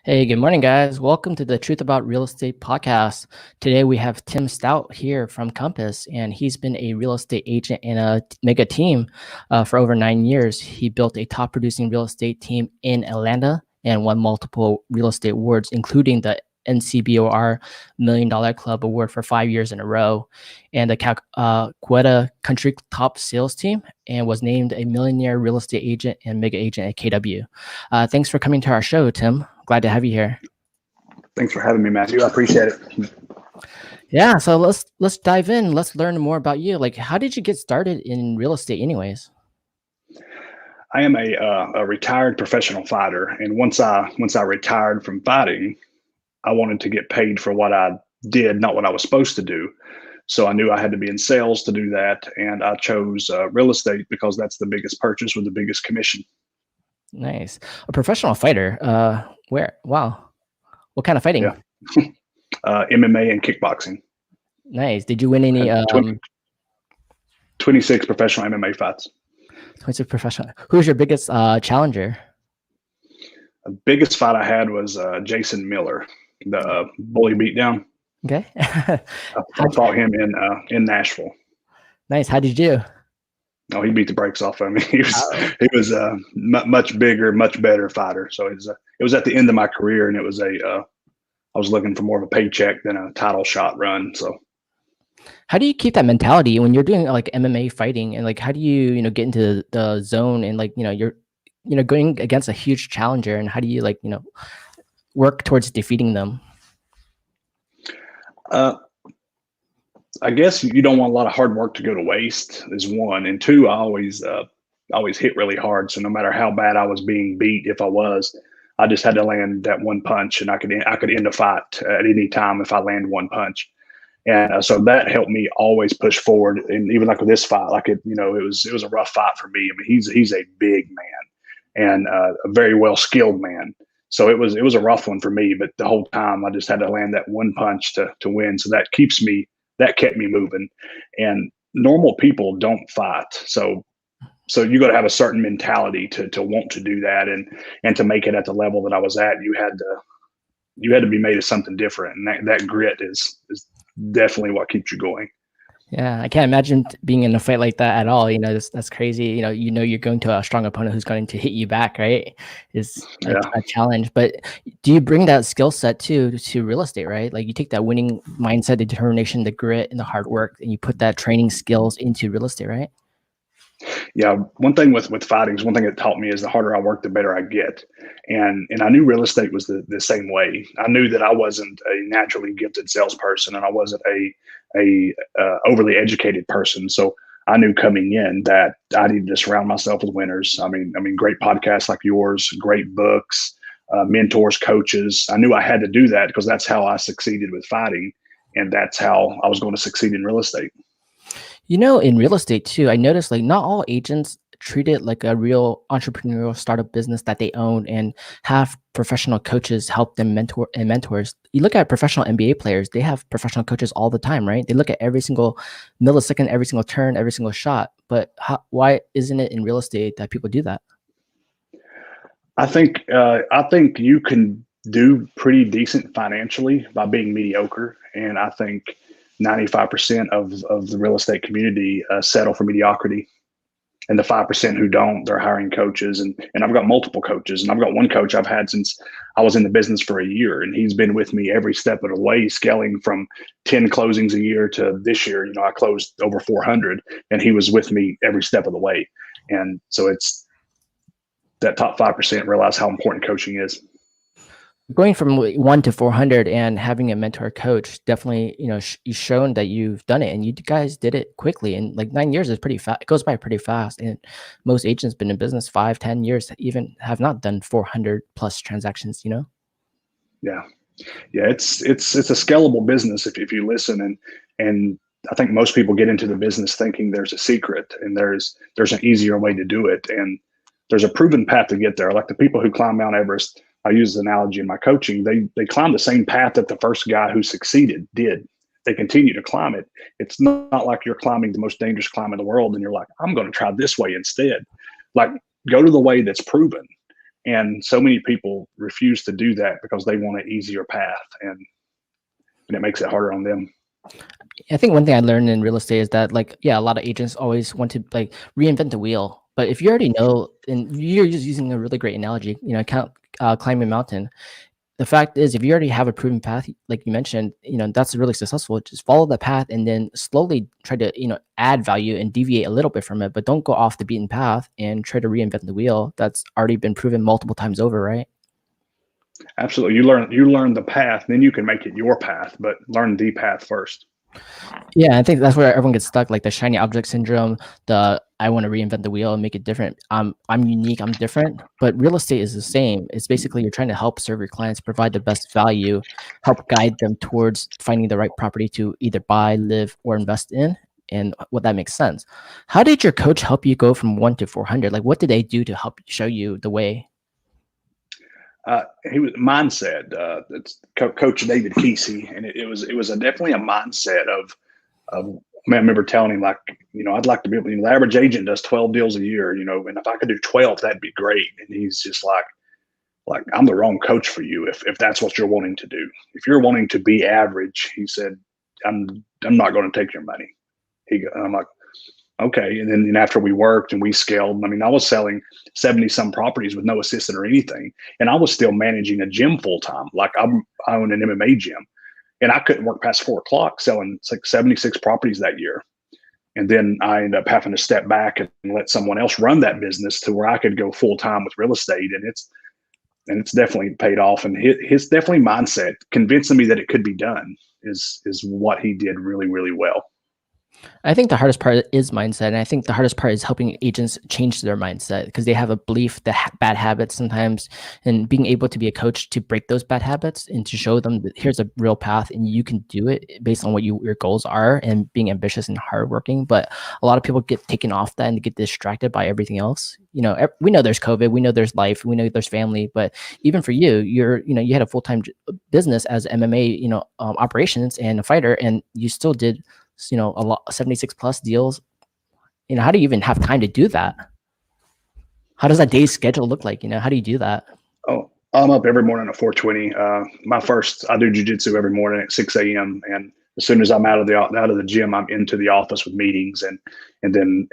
Hey, good morning, guys. Welcome to the Truth About Real Estate podcast. Today we have Tim Stout here from Compass, and he's been a real estate agent in a mega team for over 9 years. He built a top producing real estate team in Atlanta and won multiple real estate awards, including the NCBOR Million Dollar Club award for 5 years in a row, and the Coweta Country top sales team, and was named a Millionaire real estate agent and mega agent at KW. Thanks for coming to our show, Tim. Glad to have you here. Thanks for having me, Matthew. I appreciate it. Yeah, so let's dive in. Let's learn more about you. Like, how did you get started in real estate, anyways? I am a retired professional fighter, and once I retired from fighting, I wanted to get paid for what I did, not what I was supposed to do. So I knew I had to be in sales to do that, and I chose real estate because that's the biggest purchase with the biggest commission. Nice, a professional fighter. Where? Wow, what kind of fighting? Yeah, MMA and kickboxing. Nice. Did you win any? Had 26 professional MMA fights. 26 professional. Who's your biggest challenger? The biggest fight I had was Jason Miller, the bully beatdown. Okay. I fought him in Nashville. Nice. How did you do? Oh, he beat the brakes off of me. He was a much bigger, much better fighter. So it was at the end of my career, and it was I was looking for more of a paycheck than a title shot run. So how do you keep that mentality when you're doing like MMA fighting, and like how do you get into the zone, and like you're going against a huge challenger, and how do you work towards defeating them? I guess you don't want a lot of hard work to go to waste is one, and two, I always hit really hard. So no matter how bad I was being beat, if I just had to land that one punch, and I could end a fight at any time if I land one punch. And so that helped me always push forward. And even like with this fight, it was a rough fight for me. I mean, he's a big man and a very well skilled man. So it was a rough one for me. But the whole time I just had to land that one punch to win. So that kept me moving. And normal people don't fight. So you got to have a certain mentality to want to do that, and to make it at the level that I was at. You had to be made of something different, and that grit is definitely what keeps you going. Yeah, I can't imagine being in a fight like that at all. That's crazy. You're going to a strong opponent who's going to hit you back, right? Is a challenge. But do you bring that skill set to real estate, right? Like you take that winning mindset, the determination, the grit, and the hard work, and you put that training skills into real estate, right? Yeah, one thing with fighting is one thing it taught me is the harder I work, the better I get. And I knew real estate was the same way. I knew that I wasn't a naturally gifted salesperson, and I wasn't a overly educated person. So I knew coming in that I needed to surround myself with winners. I mean, great podcasts like yours, great books, mentors, coaches. I knew I had to do that because that's how I succeeded with fighting, and that's how I was going to succeed in real estate. In real estate too, I noticed like not all agents treat it like a real entrepreneurial startup business that they own and have professional coaches help them mentors. You look at professional NBA players, they have professional coaches all the time, right? They look at every single millisecond, every single turn, every single shot. But why isn't it in real estate that people do that? I think you can do pretty decent financially by being mediocre, and I think 95% of the real estate community settle for mediocrity. And the 5% who don't, they're hiring coaches. And I've got multiple coaches, and I've got one coach I've had since I was in the business for a year, and he's been with me every step of the way, scaling from 10 closings a year to this year. I closed over 400, and he was with me every step of the way. And so it's that top 5% realize how important coaching is. Going from 1 to 400 and having a mentor coach, definitely, you've shown that you've done it, and you guys did it quickly. And like 9 years is pretty fast. It goes by pretty fast. And most agents been in business 5-10 years, even have not done 400 plus transactions, Yeah. It's a scalable business if you listen, and I think most people get into the business thinking there's a secret and there's an easier way to do it. And there's a proven path to get there. Like the people who climb Mount Everest, I use the analogy in my coaching. They climb the same path that the first guy who succeeded did. They continue to climb it. It's not like you're climbing the most dangerous climb in the world and you're like, I'm going to try this way instead. Like, go to the way that's proven. And so many people refuse to do that because they want an easier path, and it makes it harder on them. I think one thing I learned in real estate is that, like, yeah, a lot of agents always want to like reinvent the wheel. But if you already know, and you're just using a really great analogy, climbing a mountain. The fact is, if you already have a proven path, like you mentioned, that's really successful. Just follow the path and then slowly try to, add value and deviate a little bit from it, but don't go off the beaten path and try to reinvent the wheel. That's already been proven multiple times over, right? Absolutely. You learn the path, then you can make it your path, but learn the path first. Yeah, I think that's where everyone gets stuck, like the shiny object syndrome, the I want to reinvent the wheel and make it different. I'm unique, I'm different. But real estate is the same. It's basically you're trying to help serve your clients, provide the best value, help guide them towards finding the right property to either buy, live, or invest in. And what that makes sense. How did your coach help you go from 1 to 400? Like, what did they do to help show you the way? He was mindset. It's Coach David Kesey, and it was definitely a mindset of. I remember telling him, like, I'd like to be able. The average agent does 12 deals a year, and if I could do 12, that'd be great. And he's just like I'm the wrong coach for you if that's what you're wanting to do. If you're wanting to be average, he said, I'm not going to take your money. I'm like, okay. And then after we worked and we scaled, I mean, I was selling 70 some properties with no assistant or anything. And I was still managing a gym full time. Like I own an MMA gym, and I couldn't work past 4 o'clock selling like 76 properties that year. And then I ended up having to step back and let someone else run that business to where I could go full time with real estate. And it's definitely paid off. And his definitely mindset convincing me that it could be done is what he did really, really well. I think the hardest part is mindset. And I think the hardest part is helping agents change their mindset because they have a belief that bad habits sometimes, and being able to be a coach to break those bad habits and to show them that here's a real path and you can do it based on what your goals are, and being ambitious and hardworking. But a lot of people get taken off that and get distracted by everything else. We know there's COVID, we know there's life, we know there's family, but even for you, you had a full-time business as MMA, operations and a fighter, and you still did a lot, 76 plus deals. How do you even have time to do that? How does that day's schedule look like? How do you do that? Oh, I'm up every morning at 4:20. I do jujitsu every morning at 6 a.m. And as soon as I'm out of the gym, I'm into the office with meetings, and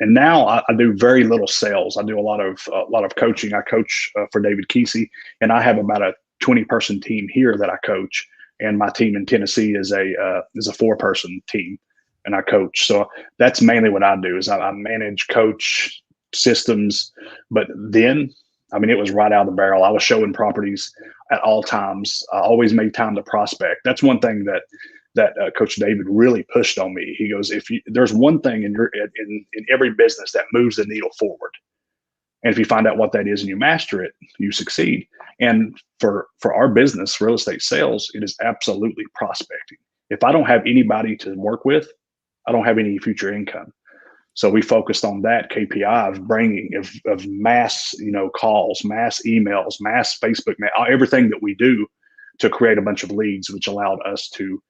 now I do very little sales. I do a lot of coaching. I coach for David Kesey, and I have about a 20-person team here that I coach, and my team in Tennessee is a 4-person team, and I coach. So that's mainly what I do is I manage, coach, systems. But then, I mean, it was right out of the barrel. I was showing properties at all times. I always made time to prospect. That's one thing that Coach David really pushed on me. He goes, there's one thing in every business that moves the needle forward, and if you find out what that is and you master it, you succeed. And for our business, real estate sales, it is absolutely prospecting. If I don't have anybody to work with, I don't have any future income. So we focused on that KPI of mass, calls, mass emails, mass Facebook, everything that we do to create a bunch of leads, which allowed us to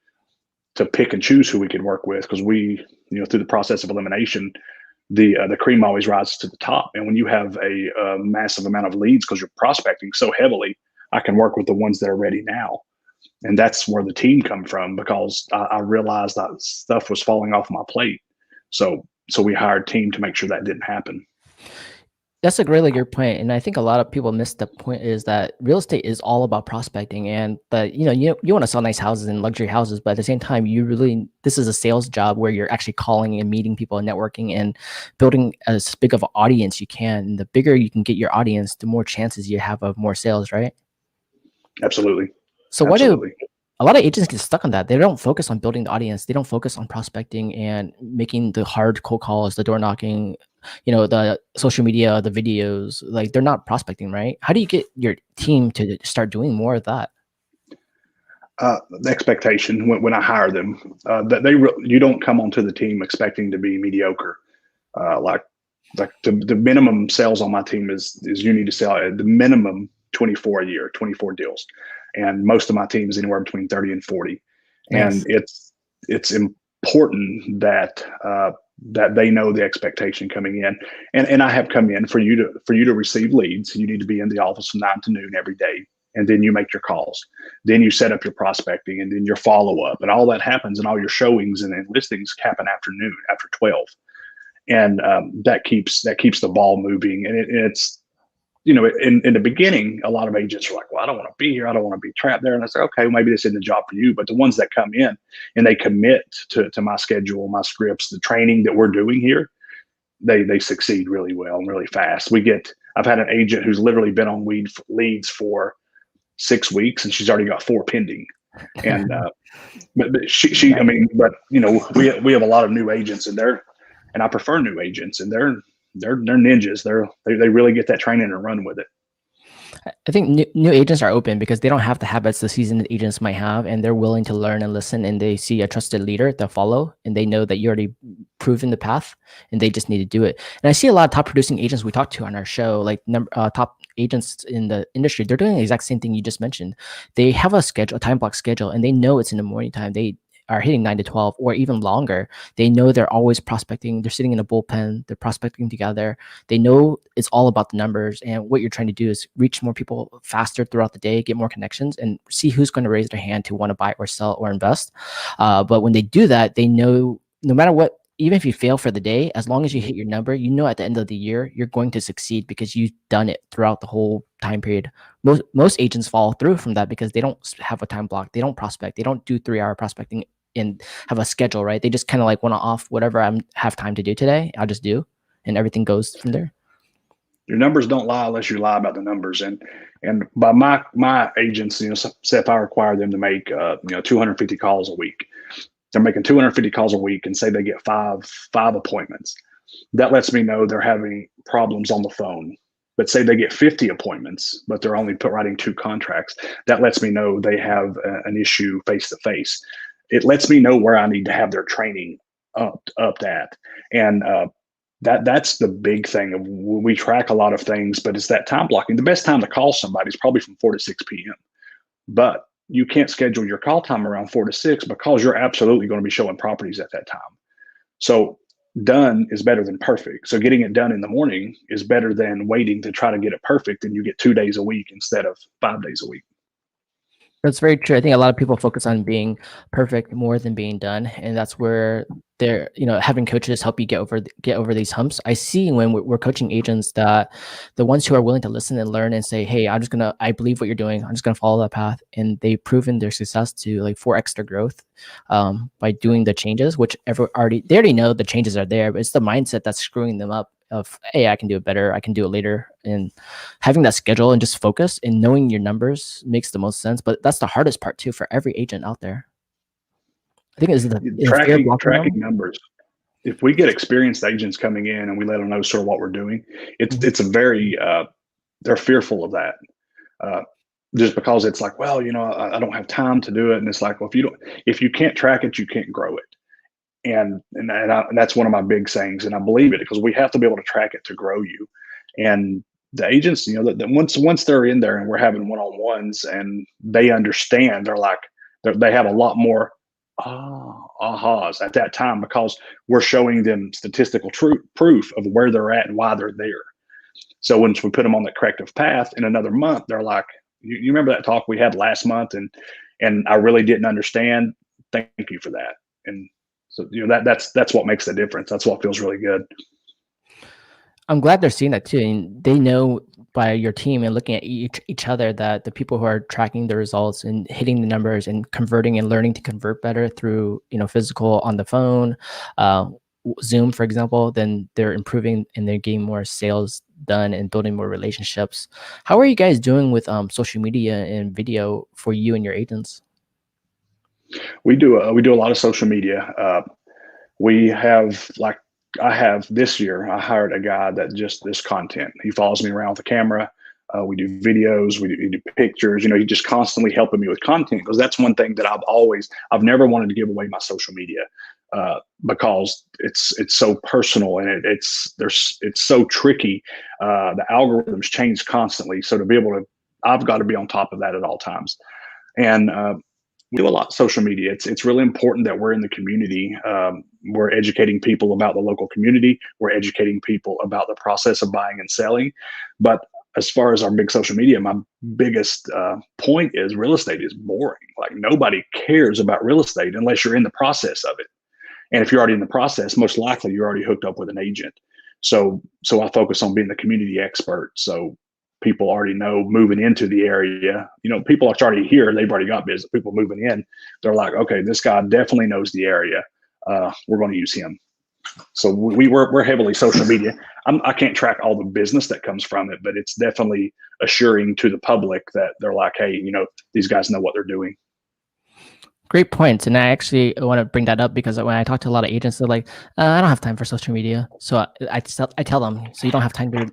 pick and choose who we could work with. Because we, through the process of elimination, the cream always rises to the top. And when you have a massive amount of leads, because you're prospecting so heavily, I can work with the ones that are ready now. And that's where the team come from, because I realized that stuff was falling off my plate. So we hired a team to make sure that didn't happen. That's a really good point. And I think a lot of people miss the point is that real estate is all about prospecting, and that, you want to sell nice houses and luxury houses, but at the same time, this is a sales job where you're actually calling and meeting people and networking and building as big of an audience you can. And the bigger you can get your audience, the more chances you have of more sales, right? Absolutely. So a lot of agents get stuck on that. They don't focus on building the audience. They don't focus on prospecting and making the hard cold calls, the door knocking, the social media, the videos. Like, they're not prospecting, right? How do you get your team to start doing more of that? The expectation when I hire them, that you don't come onto the team expecting to be mediocre. Like the minimum sales on my team is you need to sell at the minimum 24 a year, 24 deals. And most of my team is anywhere between 30 and 40. Nice. And it's important that that they know the expectation coming in. And I have come in for you to receive leads. You need to be in the office from 9 to noon every day. And then you make your calls. Then you set up your prospecting, and then your follow up, and all that happens, and all your showings and listings happen after noon, after 12. And that keeps the ball moving. And it's, in the beginning, a lot of agents are like, well, I don't want to be here. I don't want to be trapped there. And I say, okay, well, maybe this isn't the job for you. But the ones that come in and they commit to my schedule, my scripts, the training that we're doing here, they succeed really well and really fast. I've had an agent who's literally been on leads for 6 weeks, and she's already got 4 pending. And but I mean, but we have a lot of new agents, and I prefer new agents, and they're ninjas. They really get that training and run with it. I think new agents are open because they don't have the habits the seasoned agents might have, and they're willing to learn and listen, and they see a trusted leader to follow, and they know that you already proven the path, and they just need to do it. And I see a lot of top producing agents we talk to on our show, like top agents in the industry. They're doing the exact same thing you just mentioned. They have a time block schedule, and they know it's in the morning time. They are hitting 9 to 12 or even longer. They know they're always prospecting. They're sitting in a bullpen. They're prospecting together. They know it's all about the numbers. And what you're trying to do is reach more people faster throughout the day, get more connections, and see who's going to raise their hand to want to buy or sell or invest. But when they do that, they know no matter what, even if you fail for the day, as long as you hit your number, at the end of the year, you're going to succeed because you've done it throughout the whole time period. Most agents fall through from that because they don't have a time block. They don't prospect. They don't do 3-hour prospecting and have a schedule, right? They just kind of like want to off whatever I have time to do today, I'll just do, and everything goes from there. Your numbers don't lie unless you lie about the numbers. And by my agents, say if I require them to make 250 calls a week, they're making 250 calls a week, and say they get five appointments. That lets me know they're having problems on the phone. But say they get 50 appointments, but they're only writing 2 contracts. That lets me know they have an issue face to face. It lets me know where I need to have their training upped at. And that's the big thing. We track a lot of things, but it's that time blocking. The best time to call somebody is probably from 4 to 6 p.m. But you can't schedule your call time around 4 to 6 because you're absolutely going to be showing properties at that time. So done is better than perfect. So getting it done in the morning is better than waiting to try to get it perfect, and you get 2 days a week instead of 5 days a week. That's very true. I think a lot of people focus on being perfect more than being done, and that's where they're having coaches help you get over these humps. I see when we're coaching agents that the ones who are willing to listen and learn and say, hey, I believe what you're doing, I'm just gonna follow that path, and they've proven their success to like 4x their growth by doing the changes, which they already know the changes are there, but it's the mindset that's screwing them up of, hey, I can do it better, I can do it later. And having that schedule and just focus and knowing your numbers makes the most sense. But that's the hardest part too for every agent out there. I think it's tracking numbers. If we get experienced agents coming in and we let them know sort of what we're doing, it's a very they're fearful of that. Just because it's like, well, I don't have time to do it. And it's like, well, if you can't track it, you can't grow it. And that's one of my big sayings, and I believe it, because we have to be able to track it to grow you. And the agents, that once they're in there and we're having one-on-ones and they understand, they have a lot more ahas at that time, because we're showing them statistical proof of where they're at and why they're there. So once we put them on the corrective path in another month, they're like, you remember that talk we had last month, and I really didn't understand. Thank you for that. And so that's what makes the difference. That's what feels really good. I'm glad they're seeing that too, and they know by your team and looking at each other that the people who are tracking the results and hitting the numbers and converting and learning to convert better through physical on the phone, Zoom, for example, then they're improving and they're getting more sales done and building more relationships. How are you guys doing with social media and video for you and your agents? We do a lot of social media. We have, like, I have this year, I hired a guy that just this content. He follows me around with a camera. We do videos, we do pictures. He's just constantly helping me with content, because that's one thing that I've never wanted to give away my social media, because it's so personal, and it's so tricky. The algorithms change constantly, so to be able to, I've got to be on top of that at all times. And we do a lot of social media. It's really important that we're in the community. We're educating people about the local community. We're educating people about the process of buying and selling. But as far as our big social media, my biggest point is real estate is boring. Like nobody cares about real estate unless you're in the process of it. And if you're already in the process, most likely you're already hooked up with an agent. So I focus on being the community expert. So people already know moving into the area, people are already here. They've already got business. People moving in, they're like, okay, this guy definitely knows the area. We're going to use him. So we're heavily social media. I can't track all the business that comes from it, but it's definitely assuring to the public that they're like, hey, these guys know what they're doing. Great points. And I actually want to bring that up because when I talk to a lot of agents, they're like, I don't have time for social media. So I tell them, so you don't have time to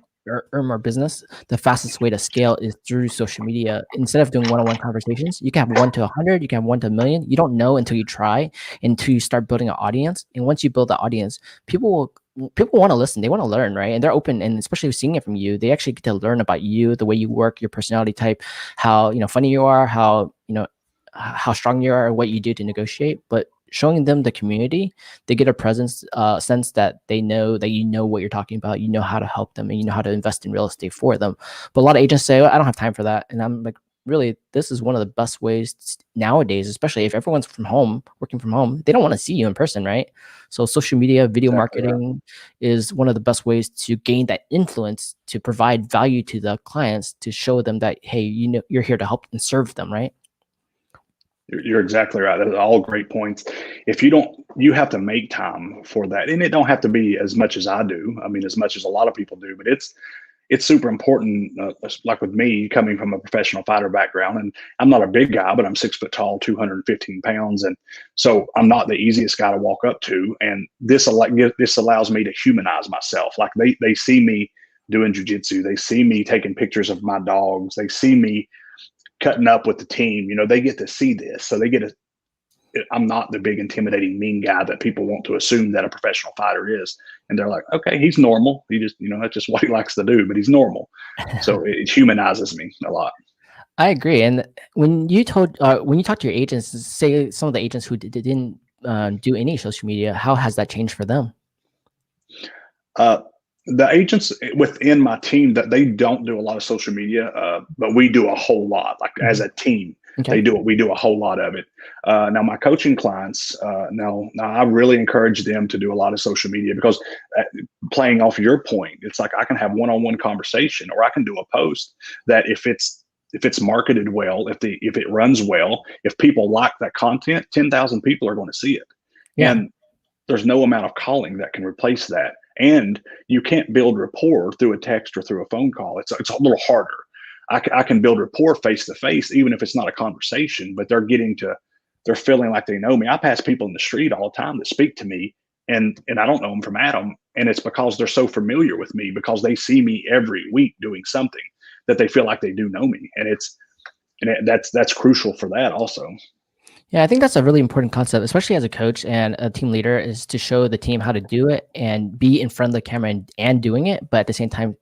earn more business. The fastest way to scale is through social media. Instead of doing one-on-one conversations, you can have 1 to 100, you can have 1 to 1,000,000. You don't know until you try, until you start building an audience. And once you build the audience, people want to listen. They want to learn, right? And they're open. And especially seeing it from you, they actually get to learn about you, the way you work, your personality type, how funny you are, how strong you are, what you do to negotiate. But showing them the community, they get a presence, sense that they know that what you're talking about, how to help them, and how to invest in real estate for them. But a lot of agents say, I don't have time for that. And I'm like, really, this is one of the best ways nowadays, especially if everyone's working from home, they don't want to see you in person, right? So social media, video marketing is one of the best ways to gain that influence, to provide value to the clients, to show them that, hey, you're here to help and serve them, right? You're exactly right. Those are all great points. If you don't, you have to make time for that. And it don't have to be as much as I do. I mean, as much as a lot of people do, but it's super important. Like with me coming from a professional fighter background, and I'm not a big guy, but I'm 6 foot tall, 215 pounds. And so I'm not the easiest guy to walk up to. And this allows me to humanize myself. Like they see me doing jujitsu. They see me taking pictures of my dogs. They see me cutting up with the team. They get to see this. So I'm not the big intimidating mean guy that people want to assume that a professional fighter is. And they're like, okay, he's normal. He just, that's just what he likes to do, but he's normal. So it humanizes me a lot. I agree. And when you talk to your agents, say some of the agents who didn't do any social media, how has that changed for them? The agents within my team, that they don't do a lot of social media, but we do a whole lot. Like as a team, we do a whole lot of it. Now my coaching clients, now I really encourage them to do a lot of social media, because playing off your point, it's like I can have one-on-one conversation, or I can do a post that if it's marketed well, if it runs well, if people like that content, 10,000 people are going to see it. Yeah. And there's no amount of calling that can replace that. And you can't build rapport through a text or through a phone call. It's a little harder. I can build rapport face to face, even if it's not a conversation, but they're feeling like they know me. I pass people in the street all the time that speak to me, and I don't know them from Adam. And it's because they're so familiar with me, because they see me every week doing something, that they feel like they do know me. And that's crucial for that also. Yeah, I think that's a really important concept, especially as a coach and a team leader, is to show the team how to do it and be in front of the camera and doing it, but at the same time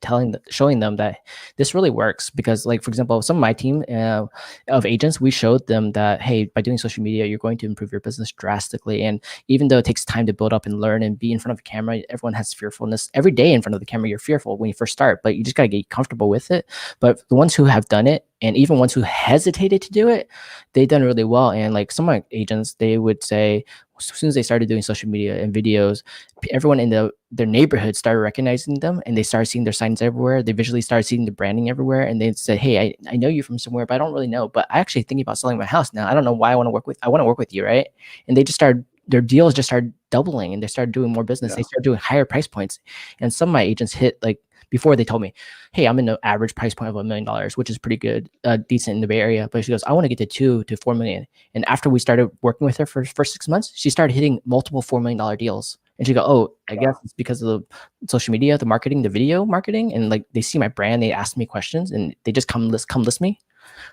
showing them that this really works. Because, like, for example, some of my team of agents, we showed them that, hey, by doing social media, you're going to improve your business drastically. And even though it takes time to build up and learn and be in front of a camera, everyone has fearfulness. Every day in front of the camera, you're fearful when you first start, but you just got to get comfortable with it. But the ones who have done it, and even ones who hesitated to do it, they've done really well. And like some of my agents, they would say, as soon as they started doing social media and videos, everyone in their neighborhood started recognizing them, and they started seeing their signs everywhere. They visually started seeing the branding everywhere. And they said, hey, I know you from somewhere, but I don't really know. But I actually thinking about selling my house now. I don't know why I want to work with you, right? And they just started, their deals just started doubling, and they started doing more business. Yeah. They started doing higher price points. And some of my agents hit, like, before they told me, hey, I'm in the average price point of $1 million, which is pretty good, decent in the Bay Area. But she goes, I want to get to 2 to 4 million. And after we started working with her for the first 6 months, she started hitting multiple $4 million deals. And she go, oh, I guess it's because of the social media, the marketing, the video marketing. And like, they see my brand, they ask me questions, and they just come list me.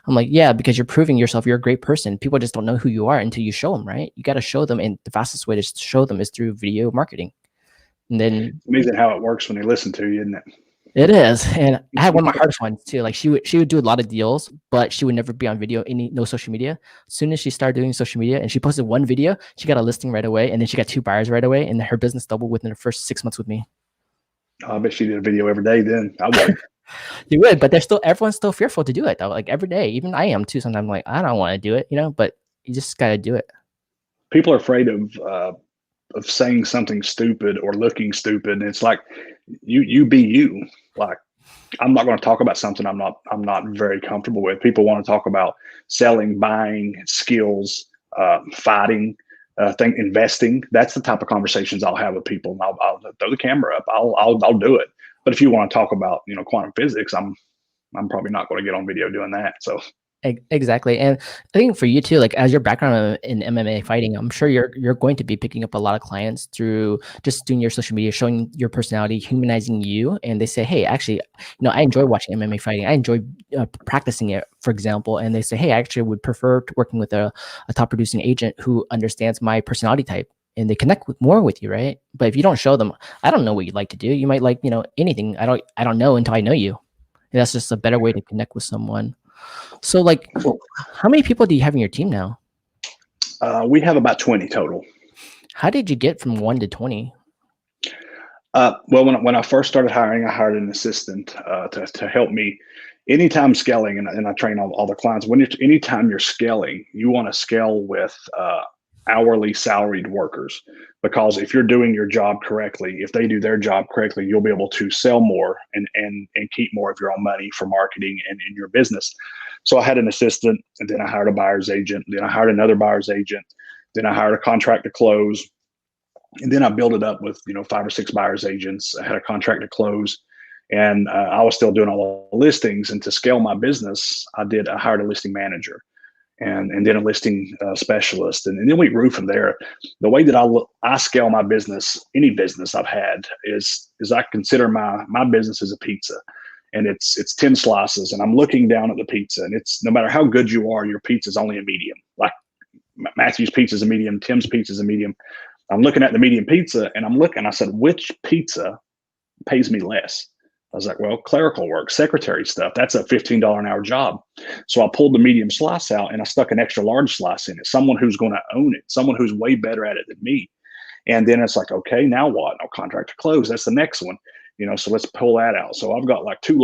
I'm like, yeah, because you're proving yourself. You're a great person. People just don't know who you are until you show them, right? You got to show them. And the fastest way to show them is through video marketing. And then it's amazing how it works when they listen to you, isn't it? It is, and I had one of my hardest ones too. Like she would do a lot of deals, but she would never be on video, no social media. As soon as she started doing social media, and she posted one video, she got a listing right away, and then she got 2 buyers right away, and her business doubled within the first 6 months with me. I bet she did a video every day then. I would. You would, but everyone's still fearful to do it though. Like every day, even I am too. Sometimes I'm like, I don't want to do it, but you just gotta do it. People are afraid of saying something stupid or looking stupid. And it's like, you be you. Like, I'm not going to talk about something I'm not very comfortable with. People want to talk about selling, buying, skills, fighting, investing. That's the type of conversations I'll have with people. And I'll throw the camera up. I'll do it. But if you want to talk about, quantum physics, I'm probably not going to get on video doing that. So Exactly. And I think for you too, like as your background in MMA fighting, I'm sure you're going to be picking up a lot of clients through just doing your social media, showing your personality, humanizing you. And they say, hey, actually, I enjoy watching MMA fighting. I enjoy practicing it, for example. And they say, hey, I actually would prefer working with a top producing agent who understands my personality type. And they connect more with you, right? But if you don't show them, I don't know what you like to do. You might like, anything. I don't know until I know you. And that's just a better way to connect with someone. So, like, how many people do you have in your team now? We have about 20 total. How did you get from 1 to 20? Well, when I first started hiring, I hired an assistant to help me. Anytime scaling, and I train all the clients. Anytime you're scaling, you want to scale with hourly salaried workers, because if you're doing your job correctly, if they do their job correctly, you'll be able to sell more and keep more of your own money for marketing and in your business. So I had an assistant, and then I hired a buyer's agent, then I hired another buyer's agent, then I hired a contract to close, and then I built it up with 5 or 6 buyer's agents. I had a contract to close, and I was still doing all the listings. And to scale my business, I hired a listing manager, and then a listing specialist, and then we grew from there. The way that I scale my business, any business I've had, is I consider my business as a pizza. And it's 10 slices, and I'm looking down at the pizza, and it's no matter how good you are, your pizza is only a medium. Like Matthew's pizza is a medium, Tim's pizza is a medium. I'm looking at the medium pizza, and I said, which pizza pays me less? I was like, well, clerical work, secretary stuff, that's a $15 an hour job. So I pulled the medium slice out, and I stuck an extra large slice in it. Someone who's going to own it, someone who's way better at it than me. And then it's like, okay, now what? No, contract to close. That's the next one. So let's pull that out. So I've got like 2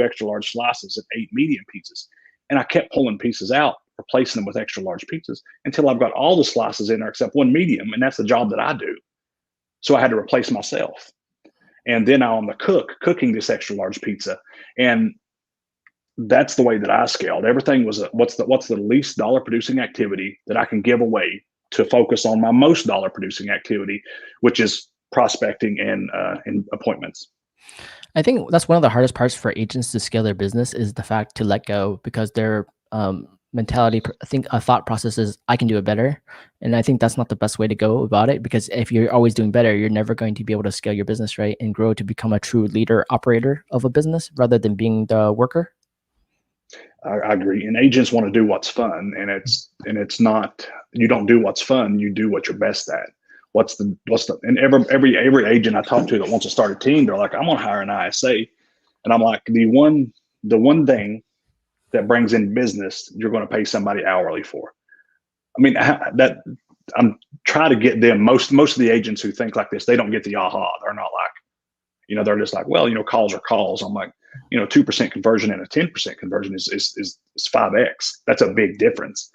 extra large slices and 8 medium pizzas. And I kept pulling pieces out, replacing them with extra large pizzas until I've got all the slices in there except one medium. And that's the job that I do. So I had to replace myself. And then I'm the cooking this extra large pizza. And that's the way that I scaled. Everything was what's the least dollar producing activity that I can give away to focus on my most dollar producing activity, which is prospecting and appointments. I think that's one of the hardest parts for agents to scale their business is the fact to let go, because their mentality, I think a thought process is I can do it better. And I think that's not the best way to go about it, because if you're always doing better, you're never going to be able to scale your business, right? And grow to become a true leader, operator of a business rather than being the worker. I agree. And agents want to do what's fun, and it's not, you don't do what's fun, you do what you're best at. And every agent I talk to that wants to start a team, they're like, I'm gonna hire an ISA. And I'm like, the one thing that brings in business, you're going to pay somebody hourly for. I mean, that I'm trying to get them, most of the agents who think like this, they don't get the aha. They're not like, they're just like, well, calls are calls. I'm like, 2% conversion and a 10% conversion is 5x. That's a big difference.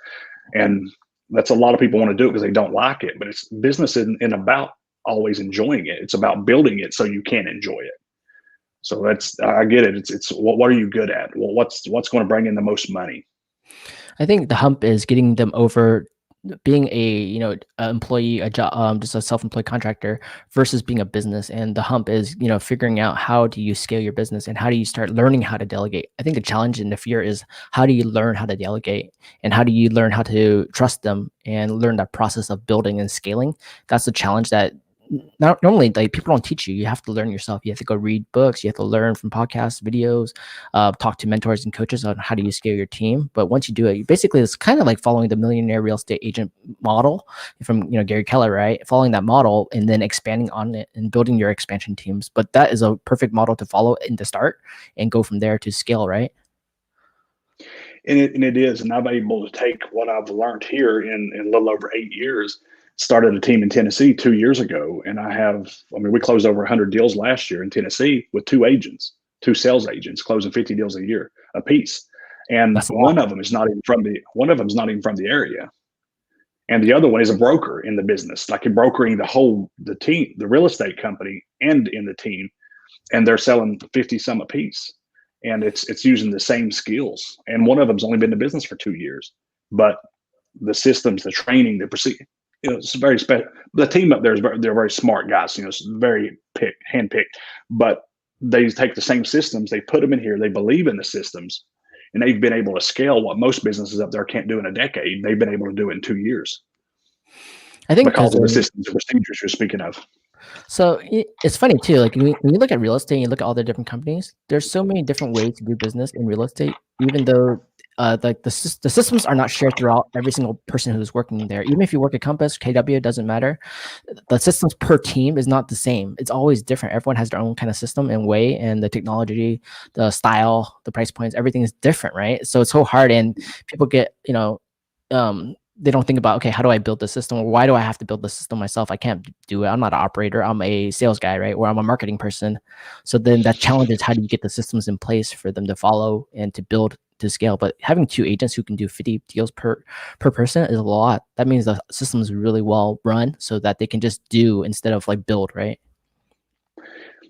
And that's a lot of people want to do it because they don't like it, but it's business isn't about always enjoying it. It's about building it so you can enjoy it. So I get it. It's what are you good at? Well, what's going to bring in the most money? I think the hump is getting them over being a employee, a job, just a self-employed contractor versus being a business. And the hump is figuring out how do you scale your business and how do you start learning how to delegate. I think the challenge and the fear is how do you learn how to delegate and how do you learn how to trust them and learn that process of building and scaling. That's the challenge that not normally, like, people don't teach you. You have to learn yourself. You have to go read books. You have to learn from podcasts, videos, talk to mentors and coaches on how do you scale your team. But once you do it, basically it's kind of like following the millionaire real estate agent model from Gary Keller, right? Following that model and then expanding on it and building your expansion teams. But that is a perfect model to follow in the start and go from there to scale, right? And it is, and I'm able to take what I've learned here in a little over 8 years. Started a team in Tennessee 2 years ago, and we closed over 100 deals last year in Tennessee with two sales agents closing 50 deals a year a piece. And That's a lot. one of them is not even from the area, and the other one is a broker in the business, like brokering the team, the real estate company, and in the team, and they're selling 50 some a piece, and it's using the same skills. And one of them's only been in business for 2 years, but the systems, the training, the procedure, it's very special. The team up there they're very smart guys. It's very handpicked, but they take the same systems, they put them in here, they believe in the systems, and they've been able to scale what most businesses up there can't do in a decade. They've been able to do it in 2 years I think because because of the systems and procedures you're speaking of. so it's funny too. Like when you look at real estate, and you look at all the different companies. There's so many different ways to do business in real estate, even though like the systems are not shared throughout every single person who's working there. Even if you work at Compass, KW, it doesn't matter. The systems per team is not the same. It's always different. Everyone has their own kind of system and way, and the technology, the style, the price points, everything is different, right? So it's so hard, and people get they don't think about, okay, how do I build the system, or why do I have to build the system myself? I can't do it. I'm not an operator. I'm a sales guy, right? Or I'm a marketing person. So then that challenge is, how do you get the systems in place for them to follow and to build to scale? But having two agents who can do 50 deals per person is a lot. That means the system is really well run so that they can just do instead of like build, right?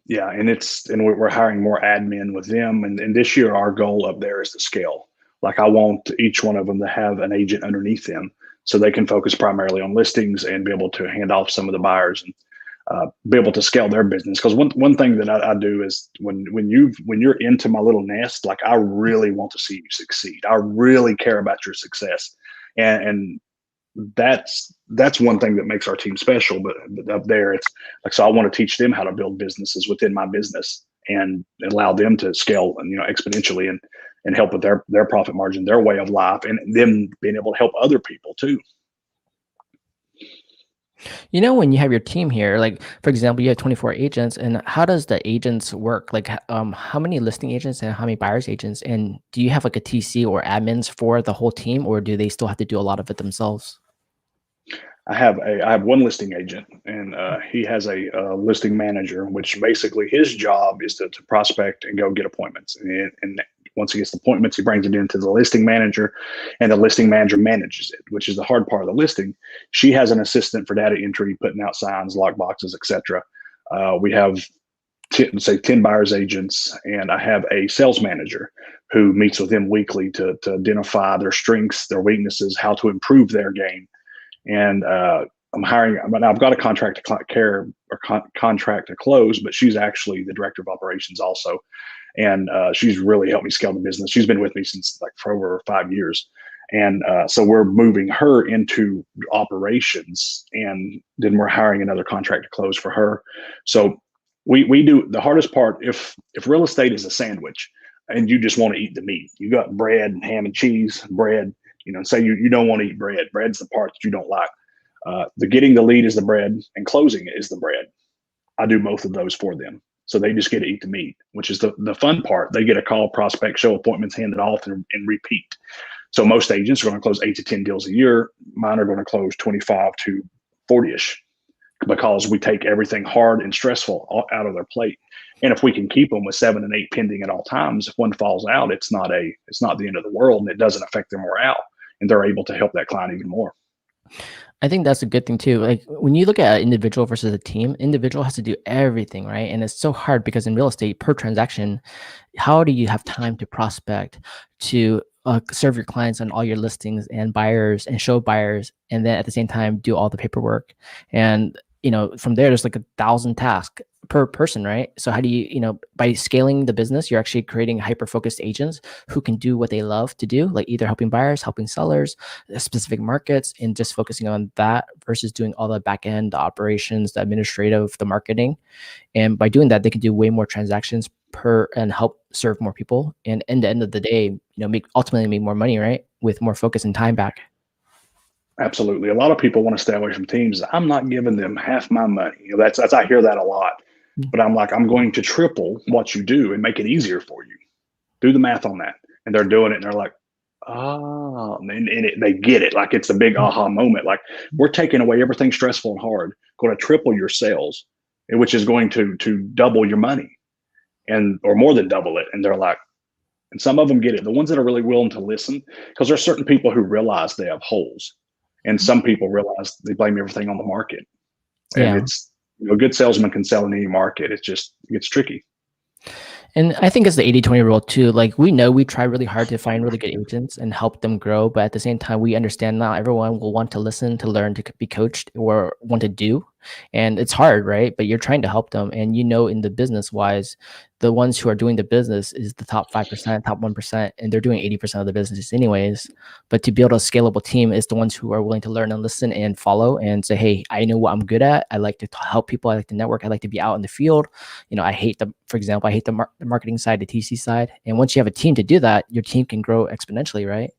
Yeah, and we're hiring more admin with them, and this year our goal up there is to scale. Like, I want each one of them to have an agent underneath them so they can focus primarily on listings and be able to hand off some of the buyers and be able to scale their business. Because one thing that I do is when you're into my little nest, like, I really want to see you succeed. I really care about your success, and that's one thing that makes our team special. But up there, it's like, so I want to teach them how to build businesses within my business and allow them to scale, exponentially, and help with their profit margin, their way of life, and them being able to help other people too. When you have your team here, like for example, you have 24 agents, and how does the agents work? Like, how many listing agents and how many buyers agents? And do you have like a TC or admins for the whole team, or do they still have to do a lot of it themselves? I have one listing agent, and he has a listing manager, which basically his job is to prospect and go get appointments. And once he gets the appointments, he brings it into the listing manager, and the listing manager manages it, which is the hard part of the listing. She has an assistant for data entry, putting out signs, lock boxes, etc. We have 10 buyers agents, and I have a sales manager who meets with them weekly to identify their strengths, their weaknesses, how to improve their game. And I'm hiring, but I've got a contract to contract to close, but she's actually the director of operations also. And she's really helped me scale the business. She's been with me since for over 5 years. And so we're moving her into operations, and then we're hiring another contract to close for her. So we do the hardest part. If real estate is a sandwich and you just want to eat the meat, you got bread and ham and cheese, bread, say you don't want to eat bread. Bread's the part that you don't like. The getting the lead is the bread, and closing it is the bread. I do both of those for them. So they just get to eat the meat, which is the fun part. They get a call, prospect, show appointments, hand it off, and repeat. So most agents are going to close 8 to 10 deals a year. Mine are going to close 25 to 40-ish, because we take everything hard and stressful out of their plate. And if we can keep them with 7 and 8 pending at all times, if one falls out, it's not the end of the world, and it doesn't affect their morale, and they're able to help that client even more. I think that's a good thing too. Like when you look at an individual versus a team, individual has to do everything, right? And it's so hard because in real estate, per transaction, how do you have time to prospect, to serve your clients on all your listings and buyers and show buyers, and then at the same time do all the paperwork? And from there, there's like 1,000 tasks per person, right? So how do you, by scaling the business, you're actually creating hyper-focused agents who can do what they love to do, like either helping buyers, helping sellers, specific markets, and just focusing on that versus doing all the back end, the operations, the administrative, the marketing. And by doing that, they can do way more transactions per and help serve more people. And in the end of the day, ultimately make more money, right? With more focus and time back. Absolutely. A lot of people want to stay away from teams. I'm not giving them half my money. That's I hear that a lot. But I'm like, I'm going to triple what you do and make it easier for you. Do the math on that. And they're doing it and they're like, oh, and they get it. Like it's a big aha moment. Like we're taking away everything stressful and hard, going to triple your sales, which is going to double your money or more than double it. And they're like, and some of them get it. The ones that are really willing to listen, because there's certain people who realize they have holes. And some people realize they blame everything on the market. And it's, a good salesman can sell in any market. It gets tricky. And I think it's the 80-20 rule too. Like we try really hard to find really good agents and help them grow. But at the same time, we understand not everyone will want to listen, to learn, to be coached, or want to do. And it's hard, right? But you're trying to help them. And in the business wise, the ones who are doing the business is the top 5%, top 1%, and they're doing 80% of the business anyways. But to build a scalable team is the ones who are willing to learn and listen and follow and say, hey, I know what I'm good at. I like to help people. I like to network. I like to be out in the field. I hate for example, I hate the marketing side, the TC side. And once you have a team to do that, your team can grow exponentially, right?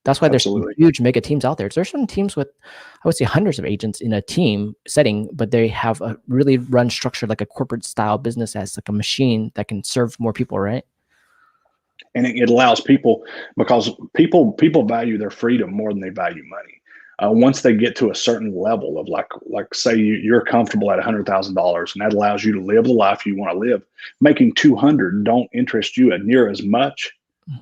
That's why there's some huge mega teams out there. There's some teams with, I would say, hundreds of agents in a team setting, but they have a really run structure like a corporate style business as like a machine that can serve more people, right? And it allows people, because people value their freedom more than they value money. Once they get to a certain level of like say you're comfortable at $100,000, and that allows you to live the life you want to live. Making 200 don't interest you near as much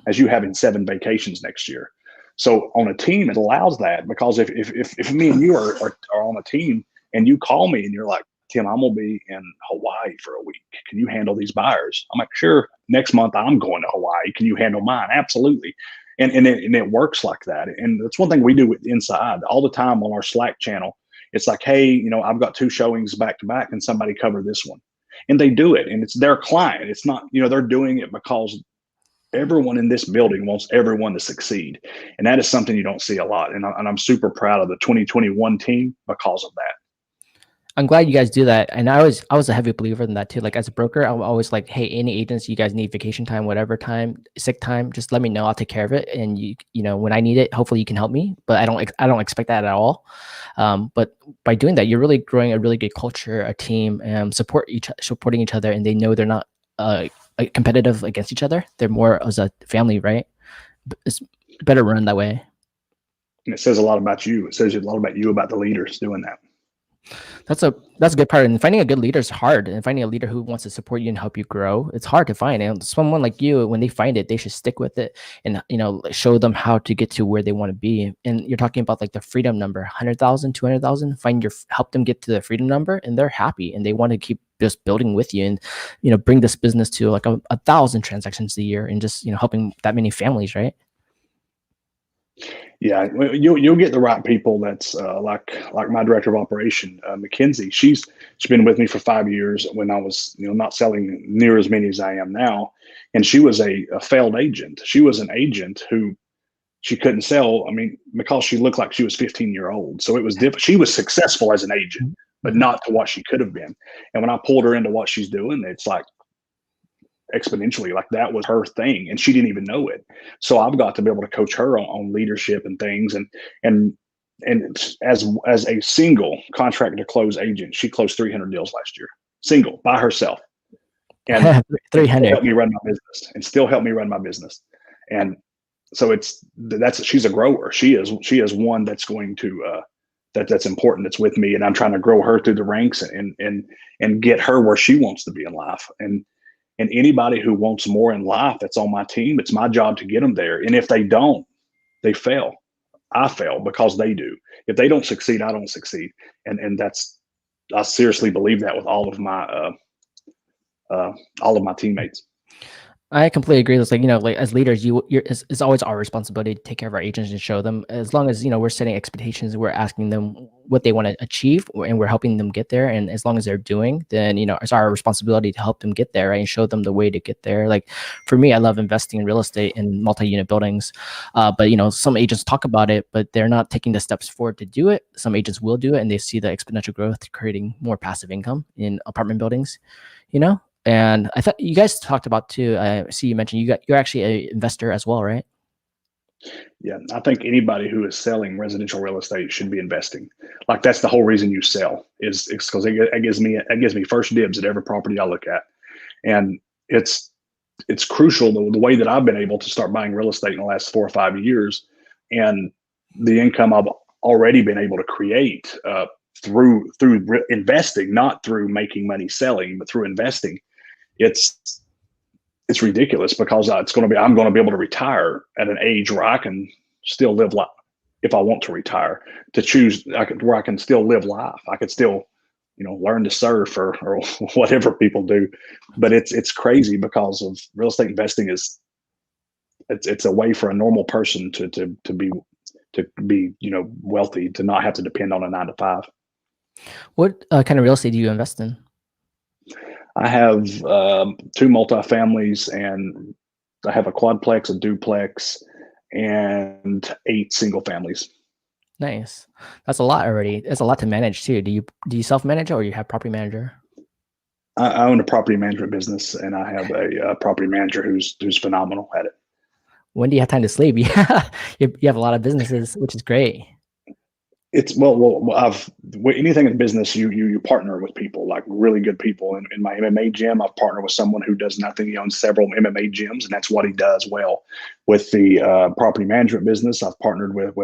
as you having 7 vacations next year. So on a team, it allows that, because if me and you are on a team and you call me and you're like, Tim, I'm going to be in Hawaii for a week. Can you handle these buyers? I'm like, sure. Next month I'm going to Hawaii. Can you handle mine? Absolutely. And it works like that. And that's one thing we do inside all the time on our Slack channel. It's like, hey, I've got 2 showings back to back. And somebody cover this one? And they do it. And it's their client. It's not, they're doing it because everyone in this building wants everyone to succeed. And that is something you don't see a lot. And I'm super proud of the 2021 team because of that. I'm glad you guys do that. And I was a heavy believer in that too. Like as a broker, I'm always like, hey, any agents, you guys need vacation time, whatever time, sick time, just let me know. I'll take care of it. And when I need it, hopefully you can help me. But I don't expect that at all. But by doing that, you're really growing a really good culture, a team, supporting each other, and they know they're not competitive against each other. They're more as a family, right? It's better run that way. And it says a lot about you. It says a lot about you, about the leaders doing that. That's a good part. And finding a good leader is hard. And finding a leader who wants to support you and help you grow, it's hard to find. And someone like you, when they find it, they should stick with it and show them how to get to where they want to be. And you're talking about like the freedom number, 100,000, 200,000. Help them get to the freedom number, and they're happy and they want to keep just building with you and bring this business to like 1,000 transactions a year and just helping that many families, right? Yeah, you'll get the right people. That's like my director of operation, Mackenzie. She's been with me for 5 years when I was not selling near as many as I am now, and she was a failed agent. She was an agent who she couldn't sell. I mean, because she looked like she was 15-year-old. So it was different. She was successful as an agent, but not to what she could have been. And when I pulled her into what she's doing, it's like exponentially, like that was her thing, and she didn't even know it. So I've got to be able to coach her on leadership and things. And as a single contract to close agent, she closed 300 deals last year, single by herself, and 300 helped me run my business, and still help me run my business. And so she's a grower. She is one that's going to that's important. That's with me, and I'm trying to grow her through the ranks and get her where she wants to be in life. And anybody who wants more in life that's on my team, it's my job to get them there. And if they don't, they fail. I fail because they do. If they don't succeed, I don't succeed. And I seriously believe that with all of my teammates. I completely agree. It's like, like as leaders, it's always our responsibility to take care of our agents and show them, as long as, we're setting expectations, we're asking them what they want to achieve, and we're helping them get there. And as long as they're doing, then, it's our responsibility to help them get there, right? And show them the way to get there. Like for me, I love investing in real estate in multi-unit buildings. But some agents talk about it, but they're not taking the steps forward to do it. Some agents will do it, and they see the exponential growth creating more passive income in apartment buildings, And I thought you guys talked about too. I see you mentioned you're actually an investor as well, right? Yeah, I think anybody who is selling residential real estate should be investing. Like that's the whole reason you sell is because it gives me first dibs at every property I look at, and it's crucial the way that I've been able to start buying real estate in the last 4 or 5 years, and the income I've already been able to create through investing, not through making money selling, but through investing. It's ridiculous because I'm going to be able to retire at an age where I can still live life if I want to retire, to choose where I can still live life. I could still, learn to surf or whatever people do. But it's crazy because of real estate investing it's a way for a normal person to be wealthy, to not have to depend on a 9 to 5. What kind of real estate do you invest in? I have 2 multifamilies, and I have a quadplex, a duplex, and 8 single families. Nice. That's a lot already. It's a lot to manage too. Do you self-manage or you have property manager? I own a property management business, and I have a property manager who's phenomenal at it. When do you have time to sleep? Yeah, you have a lot of businesses, which is great. It's anything in business, you partner with people, like really good people. In my MMA gym, I've partnered with someone who does nothing. He owns several MMA gyms, and that's what he does well. With the property management business, I've partnered with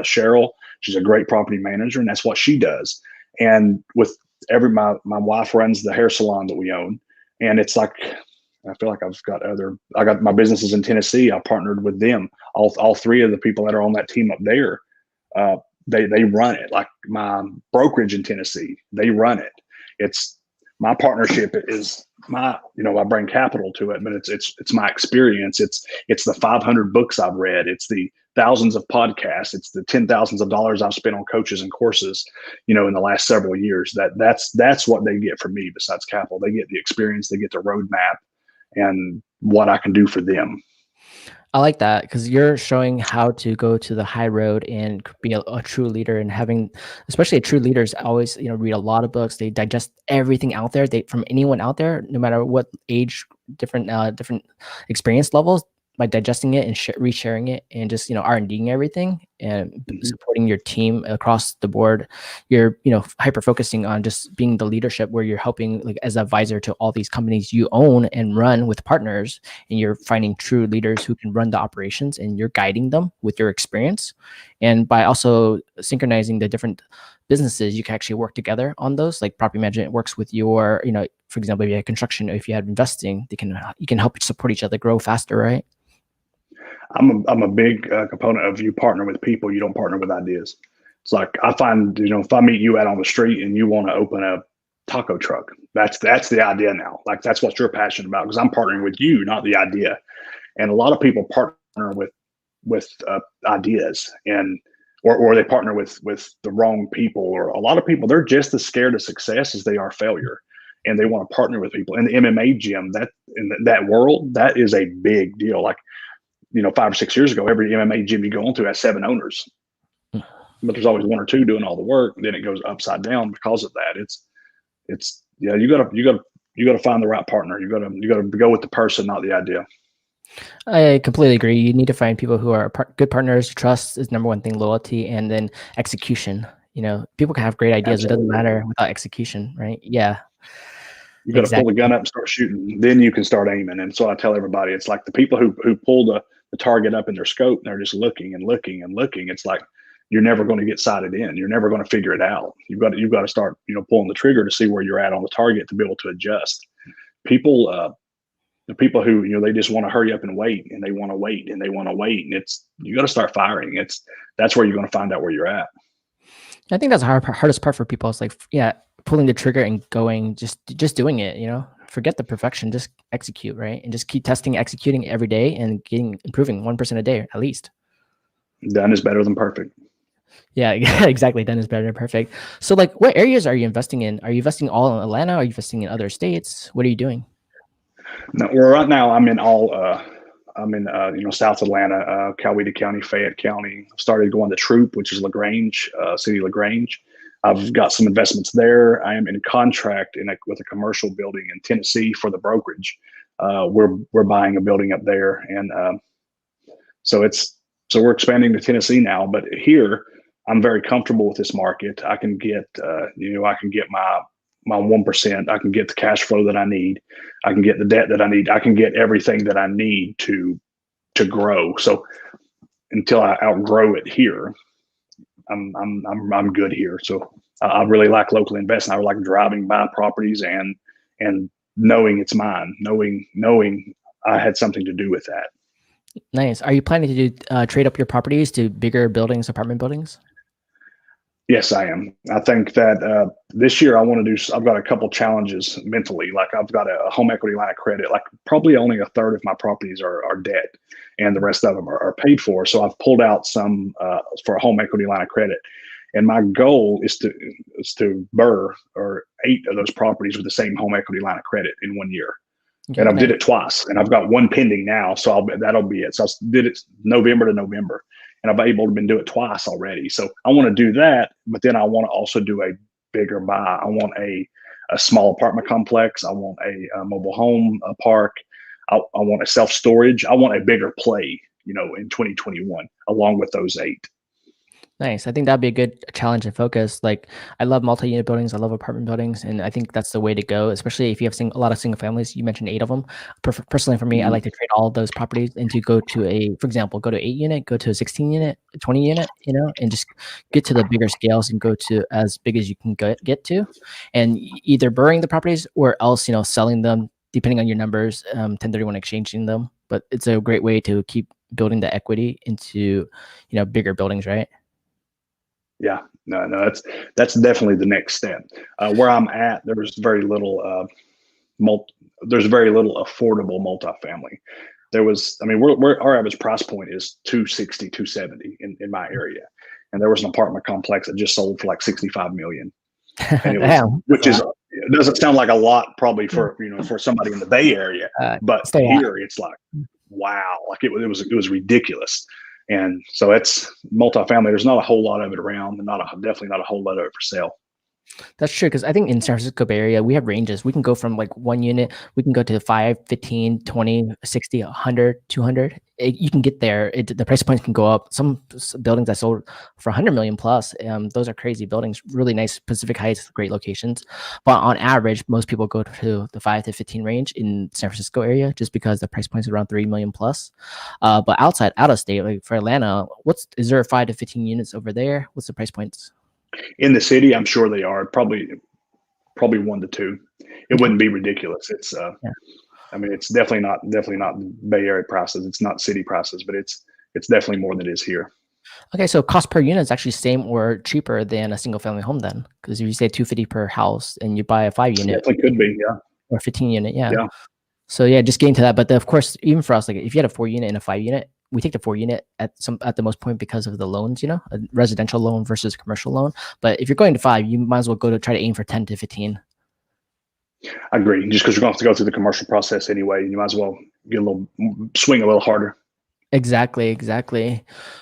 Cheryl. She's a great property manager, and that's what she does. And with my wife runs the hair salon that we own, and it's like I feel like I got my businesses in Tennessee. I partnered with them. All 3 of the people that are on that team up there. They run it. Like my brokerage in Tennessee, they run it. It's my partnership is I bring capital to it, but it's my experience. It's the 500 books I've read. It's the thousands of podcasts. It's the $10,000s of dollars I've spent on coaches and courses, in the last several years. That's what they get from me besides capital. They get the experience, they get the roadmap, and what I can do for them. I like that because you're showing how to go to the high road and be a true leader, and having, especially true leaders, always read a lot of books. They digest everything out there. From anyone out there, no matter what age, different experience levels. By digesting it and resharing it, and just R&Ding everything, and supporting your team across the board, you're hyper focusing on just being the leadership, where you're helping like as an advisor to all these companies you own and run with partners, and you're finding true leaders who can run the operations, and you're guiding them with your experience. And by also synchronizing the different businesses, you can actually work together on those. Like property management works with your for example, if you had construction, if you had investing, you can help support each other grow faster, right? I'm a big component of you partner with people. You don't partner with ideas. It's like I find, if I meet you out on the street and you want to open a taco truck, that's the idea now. Like that's what you're passionate about, because I'm partnering with you, not the idea. And a lot of people partner with ideas, or they partner with the wrong people. Or a lot of people, they're just as scared of success as they are failure, and they want to partner with people. In the MMA gym, in that world, that is a big deal. Like 5 or 6 years ago, every MMA gym you go into has 7 owners, but there's always 1 or 2 doing all the work. Then it goes upside down because of that. You got to find the right partner. You got to go with the person, not the idea. I completely agree. You need to find people who are good partners. Trust is number one thing, loyalty, and then execution. People can have great ideas. Absolutely. It doesn't matter without execution, right? Yeah. You got to pull the gun up and start shooting. Then you can start aiming. And so I tell everybody, it's like the people who pull the target up in their scope, and they're just looking and looking and looking. It's like you're never going to get sighted in. You're never going to figure it out. You've got to start pulling the trigger to see where you're at on the target to be able to adjust. The people who they just want to hurry up and wait, and they want to wait and they want to wait, and you got to start firing. That's where you're going to find out where you're at. I think that's the hardest part for people. It's like, pulling the trigger and going, just doing it, forget the perfection, just execute, right? And just keep testing, executing every day, and improving 1% a day at least. Done is better than perfect. Yeah, exactly. Done is better than perfect. So like, what areas are you investing in? Are you investing all in Atlanta? Are you investing in other states? What are you doing? No, well, right now I'm in all. I'm in South Atlanta, Coweta County, Fayette County. Started going to Troop, which is LaGrange, City LaGrange. I've got some investments there. I am in contract with a commercial building in Tennessee for the brokerage. We're buying a building up there, and so we're expanding to Tennessee now. But here, I'm very comfortable with this market. I can get I can get my 1%. I can get the cash flow that I need. I can get the debt that I need. I can get everything that I need to grow. So until I outgrow it here, I'm good here. So I really like local investing. I like driving by properties and knowing it's mine, knowing I had something to do with that. Nice. Are you planning to do trade up your properties to bigger buildings, apartment buildings? Yes, I am. I think that this year I've got a couple challenges mentally. Like I've got a home equity line of credit. Like probably only a third of my properties are debt, and the rest of them are paid for. So I've pulled out some for a home equity line of credit, and my goal is to BRRRR or 8 of those properties with the same home equity line of credit in 1 year. Okay, And I nice. did it twice, and I've got one pending now. So that'll be it. So I did it November to November, and I've able to do it twice already. So I want to do that, but then I want to also do a bigger buy. I want a small apartment complex. I want a mobile home park. I want a self storage. I want a bigger play, in 2021, along with those 8. Nice. I think that'd be a good challenge and focus. Like, I love multi-unit buildings. I love apartment buildings, and I think that's the way to go. Especially if you have a lot of single families. You mentioned 8 of them. Personally, for me, I like to trade all of those properties and to go to for example, go to 8-unit, go to a 16-unit, 20-unit, and just get to the bigger scales and go to as big as you can get to, and either burying the properties or else, selling them depending on your numbers, 1031 exchanging them. But it's a great way to keep building the equity into, bigger buildings, right? Yeah, no, that's definitely the next step. Where I'm at, there's very little affordable multifamily. Our average price point is 260, 270 in my area, and there was an apartment complex that just sold for like 65 million, and it doesn't sound like a lot probably for somebody in the Bay Area, but here it's like wow, like it was ridiculous. And so it's multifamily. There's not a whole lot of it around, and definitely not a whole lot of it for sale. That's true, because I think in San Francisco Bay Area, we have ranges. We can go from like 1 unit, we can go to 5, 15, 20, 60, 100, 200. You can get there. The price points can go up. Some buildings I sold for 100 million plus. Those are crazy buildings, really nice Pacific Heights, great locations. But on average, most people go to the 5 to 15 range in San Francisco area just because the price points are around 3 million plus. But out of state, like for Atlanta, is there 5 to 15 units over there? What's the price points? In the city, I'm sure they are probably 1 to 2. It wouldn't be ridiculous. It's it's definitely not Bay Area prices. It's not city prices, but it's definitely more than it is here. Okay, so cost per unit is actually same or cheaper than a single family home then, because if you say 250 per house and you buy a 5-unit, definitely could be, yeah, or 15-unit, yeah. So yeah, just getting to that. But of course, even for us, like if you had a 4-unit and a 5-unit, we take the 4-unit at the most point because of the loans, a residential loan versus commercial loan. But if you're going to 5, you might as well try to aim for 10 to 15. I agree. Just because you're going to have to go through the commercial process anyway, you might as well swing a little harder. Exactly.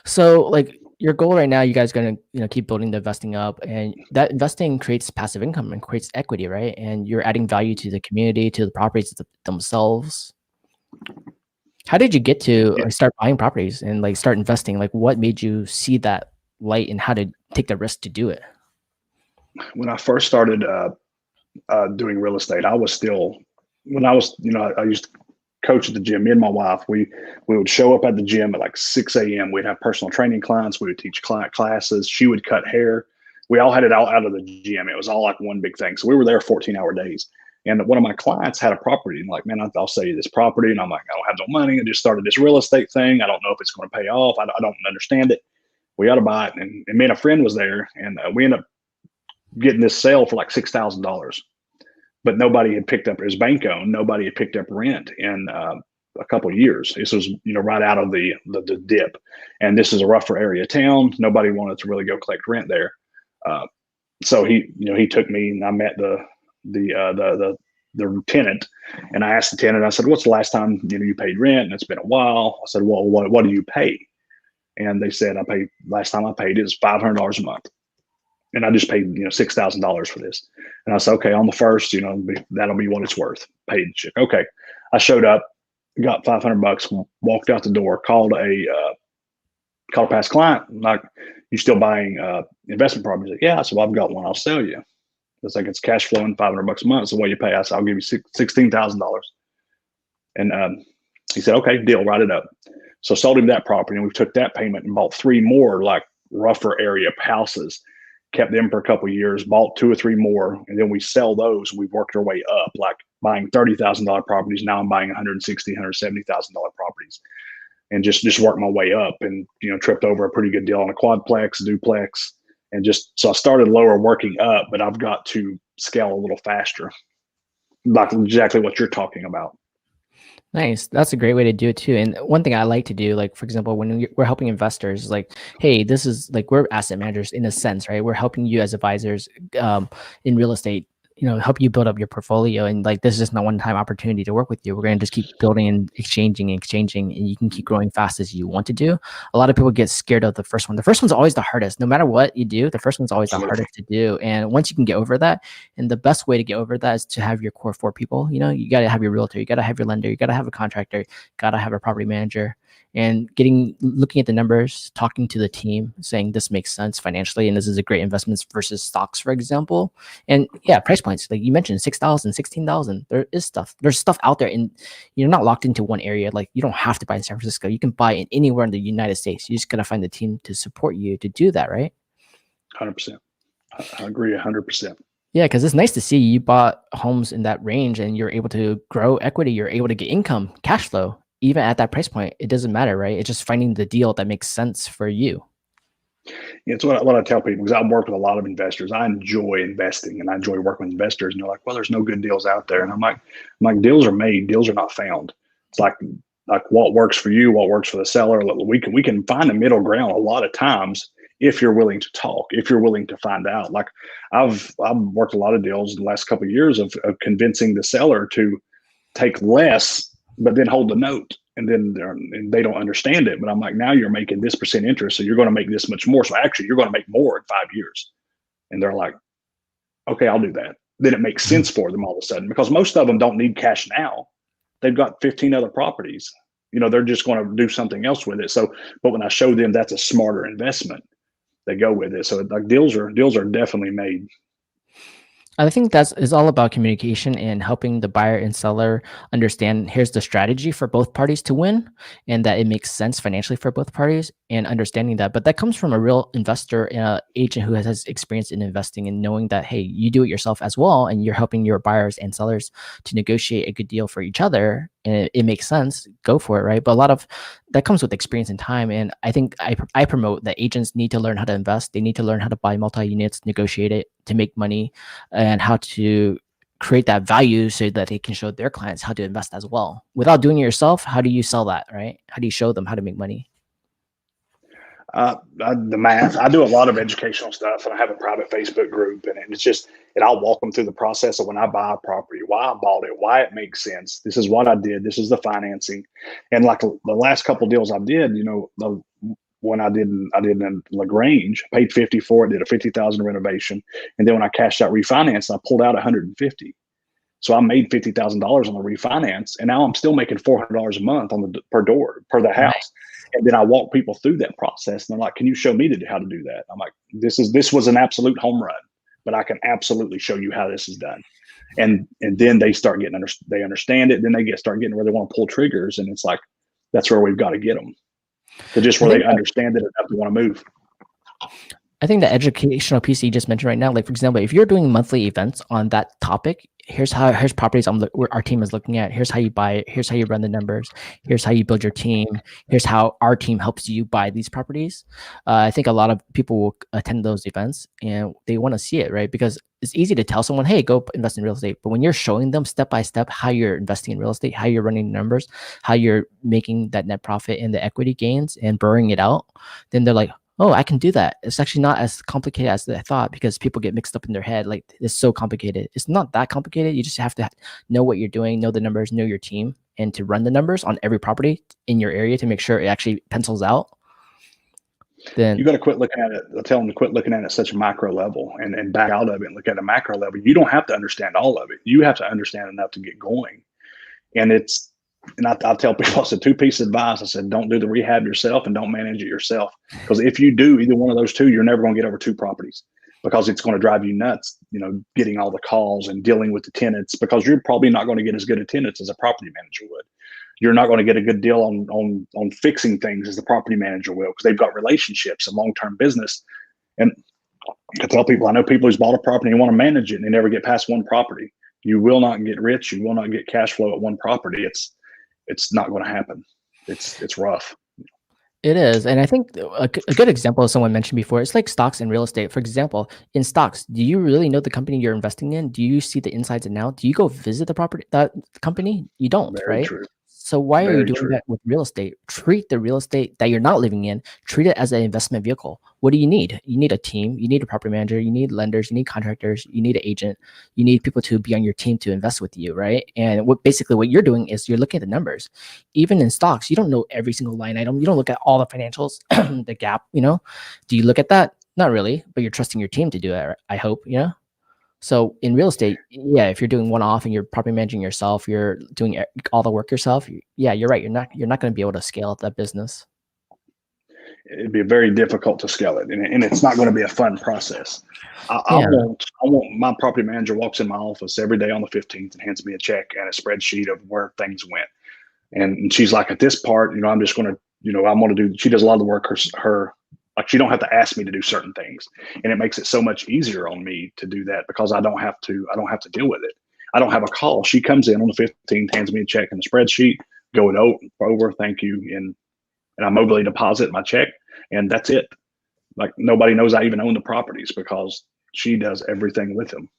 So like your goal right now, you guys are going to keep building the investing up, and that investing creates passive income and creates equity, right? And you're adding value to the community, to the properties themselves. How did you get to start buying properties and like start investing? Like what made you see that light and how to take the risk to do it? When I first started doing real estate, I used to coach at the gym. Me and my wife, we would show up at the gym at like 6 a.m. We'd have personal training clients. We would teach client classes. She would cut hair. We all had it out of the gym. It was all like one big thing. So we were there 14-hour days. And one of my clients had a property, and like, man, I'll sell you this property. And I'm like, I don't have no money. I just started this real estate thing. I don't know if it's going to pay off. I don't understand it. We ought to buy it. And me and a friend was there, and we ended up getting this sale for like $6,000. But nobody had picked up, it was bank owned. Nobody had picked up rent in a couple of years. This was, right out of the dip, and this is a rougher area of town. Nobody wanted to really go collect rent there. So he took me, and I met the tenant, and I asked the tenant, I said, "What's the last time you paid rent?" And it's been a while. I said, "Well, what do you pay?" And they said, last time I paid it was $500 a month. And I just paid, $6,000 for this. And I said, okay, on the first, that'll be what it's worth. Paid the check. Okay. I showed up, got $500, walked out the door, called a past client. Like, you still buying investment properties? Like, yeah. I said, well, I've got one. I'll sell you. It's like, it's cash flowing, $500 a month. So what you pay? I said, I'll give you $16,000. And he said, okay, deal, write it up. So sold him that property, and we took that payment and bought 3 more like rougher area houses, kept them for a couple of years, bought 2 or 3 more, and then we sell those. We've worked our way up, like buying $30,000 properties. Now I'm buying $160,000, $170,000 properties, and just worked my way up, and tripped over a pretty good deal on a quadplex, duplex, and so I started lower, working up, but I've got to scale a little faster, like exactly what you're talking about. Nice. That's a great way to do it too. And one thing I like to do, like, for example, when we're helping investors, like, hey, this is like, we're asset managers in a sense, right? We're helping you as advisors in real estate, help you build up your portfolio. And like, this is just not one-time opportunity to work with you. We're going to just keep building and exchanging, and you can keep growing fast as you want to do. A lot of people get scared of the first one. The first one's always the hardest. No matter what you do, the first one's always the hardest to do. And once you can get over that, and the best way to get over that is to have your core 4 people. You got to have your realtor, you got to have your lender, you got to have a contractor, got to have a property manager. And looking at the numbers, talking to the team, saying this makes sense financially, and this is a great investment versus stocks, for example. And yeah, price points, like you mentioned, 6,000, 16,000. There's stuff out there, and you're not locked into one area. Like, you don't have to buy in San Francisco. You can buy in anywhere in the United States. You just gotta find the team to support you to do that, right? 100%. I agree 100%. Yeah, because it's nice to see you bought homes in that range, and you're able to grow equity. You're able to get income, cash flow. Even at that price point, it doesn't matter, right? It's just finding the deal that makes sense for you. It's what I tell people, because I've worked with a lot of investors. I enjoy investing, and I enjoy working with investors. And they're like, well, there's no good deals out there. And I'm like, deals are made, deals are not found. It's like what works for you, what works for the seller. We can find a middle ground a lot of times if you're willing to talk, if you're willing to find out. Like, I've worked a lot of deals in the last couple of years of convincing the seller to take less, but then hold the note, and then they don't understand it. But I'm like, now you're making this % interest, so you're going to make this much more. So actually, you're going to make more in 5 years. And they're like, okay, I'll do that. Then it makes sense for them all of a sudden, because most of them don't need cash now. They've got 15 other properties. They're just going to do something else with it. So, but when I show them that's a smarter investment, they go with it. So like, deals are definitely made. I think is all about communication and helping the buyer and seller understand, here's the strategy for both parties to win, and that it makes sense financially for both parties, and understanding that. But that comes from a real investor and agent who has experience in investing, and knowing that, hey, you do it yourself as well, and you're helping your buyers and sellers to negotiate a good deal for each other, and it makes sense, go for it, right? But a lot of that comes with experience and time. And I think I promote that agents need to learn how to invest. They need to learn how to buy multi-units, negotiate it to make money, and how to create that value so that they can show their clients how to invest as well. Without doing it yourself, how do you sell that, right? How do you show them how to make money? The math. I do a lot of educational stuff, and I have a private Facebook group, and I'll walk them through the process of when I buy a property, why I bought it, why it makes sense. This is what I did. This is the financing. And like the last couple of deals I did, when I did in LaGrange, I paid $50 for it, did a $50,000 renovation. And then when I cashed out refinance, I pulled out $150. So I made $50,000 on the refinance, and now I'm still making $400 a month per the house. Right. And then I walk people through that process, and they're like, can you show me how to do that? I'm like, this was an absolute home run, but I can absolutely show you how this is done. And then they start getting, they understand it. Then they start getting where they want to pull triggers. And it's like, that's where we've got to get them to just where they understand it enough to want to move. I think the educational piece you just mentioned right now, like for example, if you're doing monthly events on that topic, here's properties where our team is looking at. Here's how you buy it. Here's how you run the numbers. Here's how you build your team. Here's how our team helps you buy these properties. I think a lot of people will attend those events and they want to see it, right? Because it's easy to tell someone, hey, go invest in real estate. But when you're showing them step by step how you're investing in real estate, how you're running the numbers, how you're making that net profit and the equity gains and burning it out, then they're like, oh, I can do that. It's actually not as complicated as I thought, because people get mixed up in their head. Like, it's so complicated. It's not that complicated. You just have to know what you're doing, know the numbers, know your team, and to run the numbers on every property in your area to make sure it actually pencils out. Then You got to quit looking at it. I tell them to quit looking at it at such a micro level and back out of it and look at a macro level. You don't have to understand all of it. You have to understand enough to get going. And I tell people, I said, two pieces of advice. I said, don't do the rehab yourself and don't manage it yourself. Because if you do either one of those two, you're never going to get over two properties, because it's going to drive you nuts, getting all the calls and dealing with the tenants, because you're probably not going to get as good a tenants as a property manager would. You're not going to get a good deal on fixing things as the property manager will, because they've got relationships and long-term business. And I tell people, I know people who's bought a property and want to manage it and they never get past one property. You will not get rich. You will not get cash flow at one property. It's not going to happen. It's rough. it is. And I think a good example, as someone mentioned before, it's like stocks and real estate. For example, in stocks, do you really know the company you're investing in? Do you see the insides and outs? Do you go visit that company? You don't, Very right? true. So why are you Very doing true. that with real estate? Treat the real estate that you're not living in, treat it as an investment vehicle. What do you need? You need a team, you need a property manager, you need lenders, you need contractors, you need an agent, you need people to be on your team to invest with you, right? And what you're doing is you're looking at the numbers. Even in stocks, you don't know every single line item. You don't look at all the financials, the gap, Do you look at that? Not really, but you're trusting your team to do it, I hope, So in real estate, yeah, if you're doing one off and you're property managing yourself, you're doing all the work yourself. Yeah, you're right. You're not going to be able to scale up that business. It'd be very difficult to scale it, and it's not going to be a fun process. I Yeah, want my property manager walks in my office every day on the 15th and hands me a check and a spreadsheet of where things went. And she's like, at this part, I'm just going to, I'm going to do. She does a lot of the work her. Like, she don't have to ask me to do certain things, and it makes it so much easier on me to do that, because I don't have to deal with it. I don't have a call. She comes in on the 15th, hands me a check and a spreadsheet, go it over, thank you, and I mobilely deposit my check, and that's it. Like, nobody knows I even own the properties, because she does everything with them.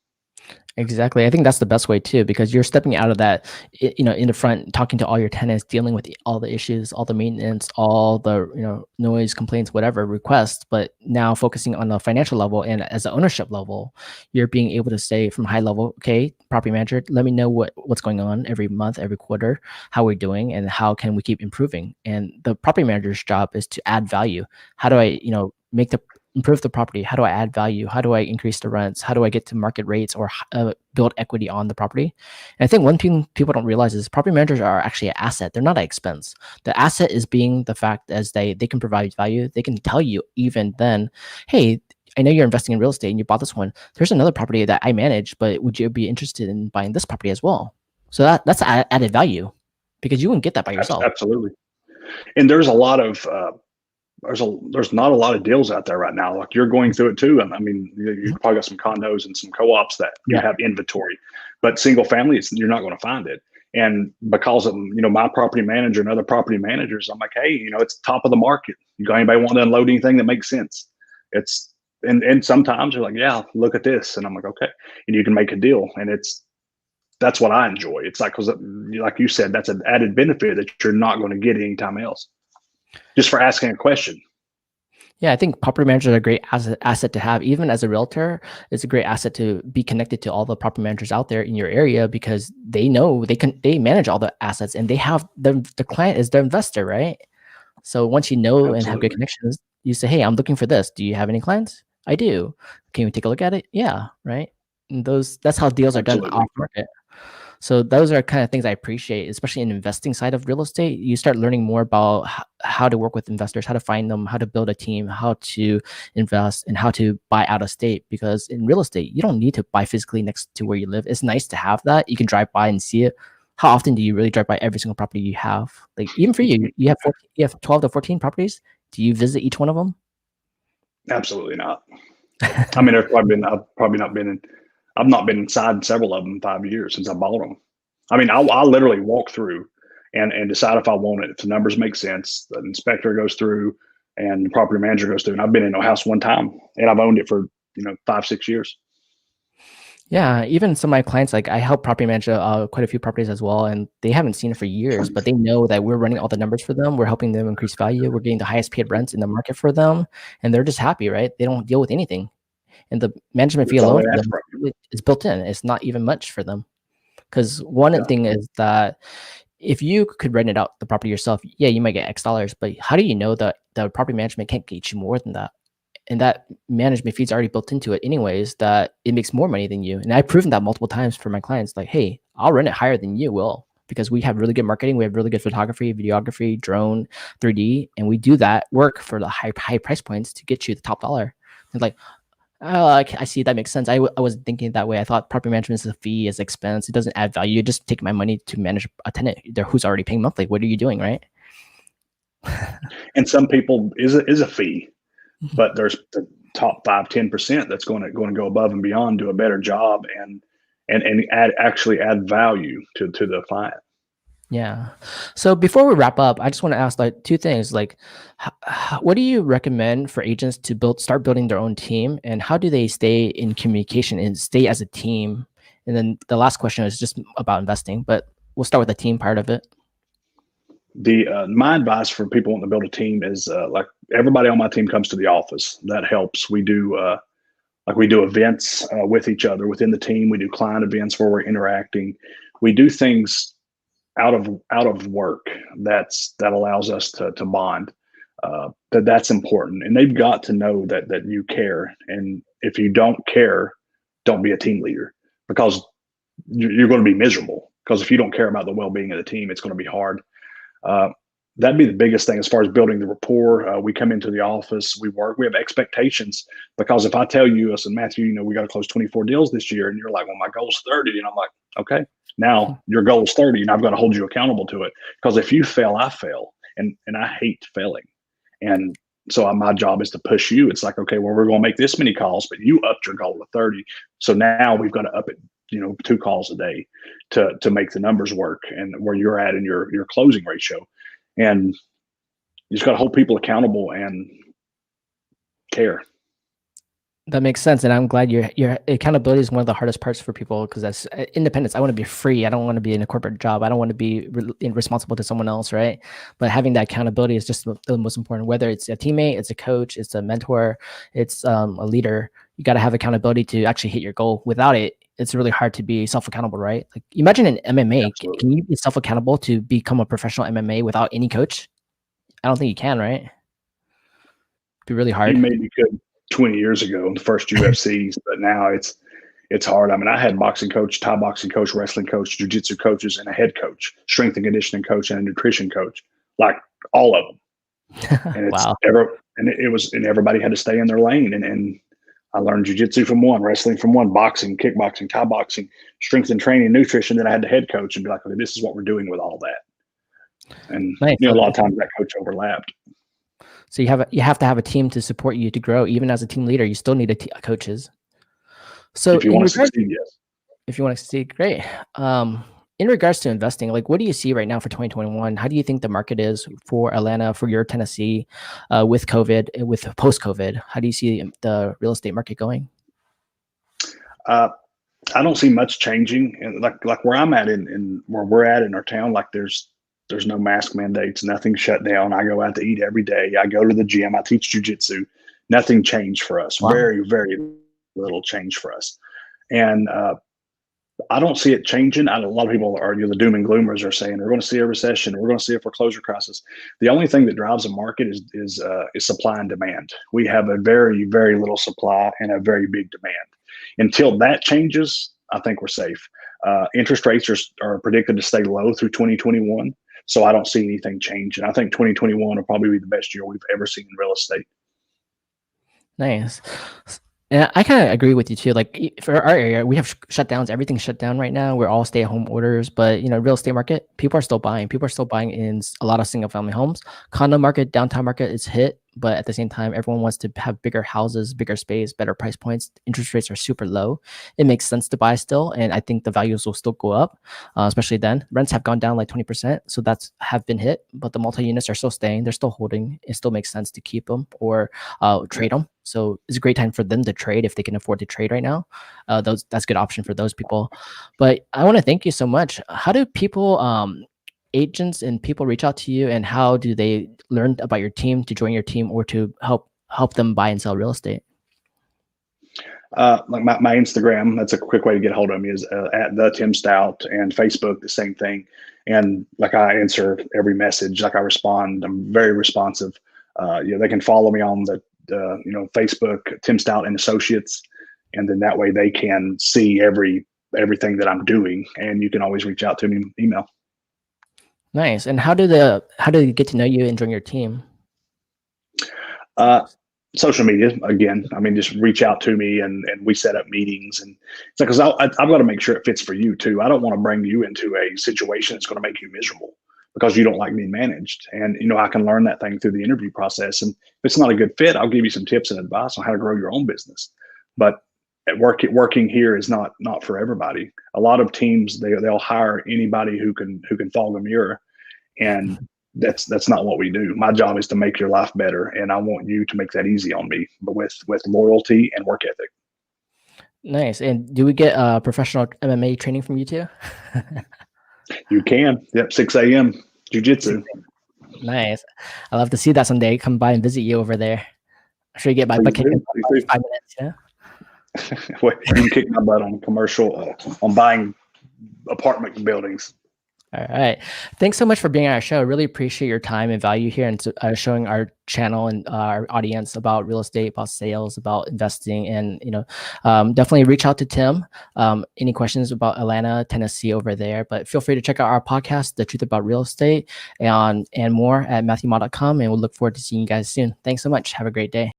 exactly. I think that's the best way too, because you're stepping out of that, in the front, talking to all your tenants, dealing with all the issues, all the maintenance, all the, noise, complaints, whatever requests, but now focusing on the financial level and as an ownership level, you're being able to say from high level, okay, property manager, let me know what's going on every month, every quarter, how we're doing, and how can we keep improving. And the property manager's job is to add value. How do I, improve the property? How do I add value? How do I increase the rents? How do I get to market rates or build equity on the property? And I think one thing people don't realize is property managers are actually an asset. They're not an expense. The asset is being the fact as they can provide value. They can tell you even then, hey, I know you're investing in real estate and you bought this one. There's another property that I manage, but would you be interested in buying this property as well? So that's added value, because you wouldn't get that by yourself. Absolutely. And there's a lot of there's not a lot of deals out there right now. Like, you're going through it too. I mean, you probably got some condos and some co-ops that you have inventory, but single family, you're not going to find it. And because of, my property manager and other property managers, I'm like, hey, it's top of the market. You got anybody want to unload anything that makes sense? And sometimes you're like, yeah, look at this. And I'm like, okay. And you can make a deal. And that's what I enjoy. It's like, because like you said, that's an added benefit that you're not going to get anytime else, just for asking a question. Yeah, I think property managers are a great asset to have. Even as a realtor, it's a great asset to be connected to all the property managers out there in your area, because they know they manage all the assets, and they have the client is their investor, right? So once you know Absolutely. and have good connections, you say, hey, I'm looking for this. Do you have any clients? I do. Can we take a look at it? Yeah, right. And that's how deals are done off market. So those are kind of things I appreciate, especially in investing side of real estate. You start learning more about how to work with investors, how to find them, how to build a team, how to invest, and how to buy out of state. Because in real estate, you don't need to buy physically next to where you live. It's nice to have that. You can drive by and see it. How often do you really drive by every single property you have? Like, even for you, you have 12 to 14 properties. Do you visit each one of them? Absolutely not. I mean, I've not been inside several of them in 5 years since I bought them. I mean, I literally walk through and decide if I want it. If the numbers make sense, the inspector goes through and the property manager goes through. And I've been in a house one time and I've owned it for, 5-6 years. Yeah, even some of my clients, like I help property manage quite a few properties as well, and they haven't seen it for years, but they know that we're running all the numbers for them. We're helping them increase value. We're getting the highest paid rents in the market for them, and they're just happy, right? They don't deal with anything, and the management fee That's all alone they for ask them for. is built in. It's not even much for them. Because one Yeah. thing is that if you could rent it out the property yourself, yeah, you might get X dollars, but how do you know that the property management can't get you more than that? And that management fee's already built into it anyways, that it makes more money than you. And I've proven that multiple times for my clients, like, hey, I'll rent it higher than you will because we have really good marketing. We have really good photography, videography, drone, 3D, and we do that work for the high price points to get you the top dollar. And like, oh, I see. That makes sense. I wasn't thinking that way. I thought property management is a fee, is expense. It doesn't add value. You just take my money to manage a tenant there who's already paying monthly. What are you doing, right? And some people is a fee, but there's the top 5-10% that's going to go above and beyond, do a better job, and actually add value to the client. Yeah. So before we wrap up, I just want to ask like two things. Like, what do you recommend for agents to start building their own team, and how do they stay in communication and stay as a team? And then the last question is just about investing, but we'll start with the team part of it. My advice for people wanting to build a team is like everybody on my team comes to the office. That helps. We do events with each other within the team. We do client events where we're interacting. We do things out of work that allows us to bond. That's important, and they've got to know that you care. And if you don't care, don't be a team leader, because you're going to be miserable. Because if you don't care about the well-being of the team, it's going to be hard. That'd be the biggest thing as far as building the rapport. We come into the office, we work, we have expectations, because if I tell you, I said, Matthew, we got to close 24 deals this year, and you're like, well, my goal's 30. And I'm like, okay, now your goal is 30 and I've got to hold you accountable to it. Because if you fail, I fail. And I hate failing. And so my job is to push you. It's like, okay, well, we're going to make this many calls, but you upped your goal to 30. So now we've got to up it, 2 calls a day to make the numbers work and where you're at in your closing ratio. And you just got to hold people accountable and care. That makes sense, and I'm glad your accountability is one of the hardest parts for people, because that's independence. I want to be free. I don't want to be in a corporate job. I don't want to be responsible to someone else, right? But having that accountability is just the most important. Whether it's a teammate, it's a coach, it's a mentor, it's a leader. You got to have accountability to actually hit your goal. Without it, it's really hard to be self-accountable, right? Like imagine an MMA. Absolutely. Can you be self-accountable to become a professional MMA without any coach? I don't think you can, right? It'd be really hard. You maybe could 20 years ago in the first UFCs, but now it's hard. I mean, I had boxing coach, Thai boxing coach, wrestling coach, jiu-jitsu coaches, and a head coach, strength and conditioning coach, and a nutrition coach, like all of them. And it's Wow. and everybody had to stay in their lane. And I learned jiu-jitsu from one, wrestling from one, boxing, kickboxing, Thai boxing, strength and training, nutrition. Then I had the head coach and be like, okay, this is what we're doing with all that. And Nice. a lot of times that coach overlapped. So you have to have a team to support you to grow. Even as a team leader, you still need coaches. So if you want to succeed, yes. If you want to succeed, great. In regards to investing, like what do you see right now for 2021? How do you think the market is for Atlanta, for your Tennessee, with COVID, with post-COVID? How do you see the real estate market going? I don't see much changing. And like where I'm at in where we're at in our town, like there's no mask mandates, nothing shut down. I go out to eat every day. I go to the gym. I teach jujitsu. Nothing changed for us. Wow. Very, very little change for us. And I don't see it changing. A lot of people are, the doom and gloomers are saying we're going to see a recession. We're going to see a foreclosure crisis. The only thing that drives a market is supply and demand. We have a very, very little supply and a very big demand. Until that changes, I think we're safe. Interest rates are predicted to stay low through 2021. So I don't see anything change. And I think 2021 will probably be the best year we've ever seen in real estate. Nice. And I kind of agree with you too. Like for our area, we have shutdowns. Everything's shut down right now. We're all stay-at-home orders, but real estate market, people are still buying. People are still buying in a lot of single-family homes. Condo market, downtown market is hit, but at the same time, everyone wants to have bigger houses, bigger space, better price points. Interest rates are super low. It makes sense to buy still, and I think the values will still go up, especially then. Rents have gone down like 20%, so that's have been hit, but the multi-units are still staying. They're still holding. It still makes sense to keep them or trade them. So it's a great time for them to trade if they can afford to trade right now. That's a good option for those people. But I want to thank you so much. How do people, agents and people reach out to you, and how do they learn about your team to join your team or to help them buy and sell real estate? Like my Instagram, that's a quick way to get a hold of me, is at the Tim Stout, and Facebook, the same thing. And like I answer every message, like I respond. I'm very responsive. They can follow me on the Facebook, Tim Stout and Associates, and then that way they can see everything that I'm doing. And you can always reach out to me, email. Nice. And how do they get to know you and join your team? Social media again. I mean, just reach out to me, and we set up meetings. And it's like, because I've got to make sure it fits for you too. I don't want to bring you into a situation that's going to make you miserable because you don't like being managed. And I can learn that thing through the interview process. And if it's not a good fit, I'll give you some tips and advice on how to grow your own business. But working here is not for everybody. A lot of teams, they'll hire anybody who can fog a mirror, and that's not what we do. My job is to make your life better, and I want you to make that easy on me, but with loyalty and work ethic. Nice. And do we get professional MMA training from you too? You can. Yep, 6 a.m. jiu-jitsu. Nice. I'd love to see that someday. Come by and visit you over there. I'm sure you get my butt kicked in 5 minutes. Yeah. Well, you can kick my butt on commercial, on buying apartment buildings. All right. Thanks so much for being on our show. Really appreciate your time and value here, and showing our channel and our audience about real estate, about sales, about investing. And, definitely reach out to Tim. Any questions about Atlanta, Tennessee over there, but feel free to check out our podcast, The Truth About Real Estate, and more at matthewma.com. And we'll look forward to seeing you guys soon. Thanks so much. Have a great day.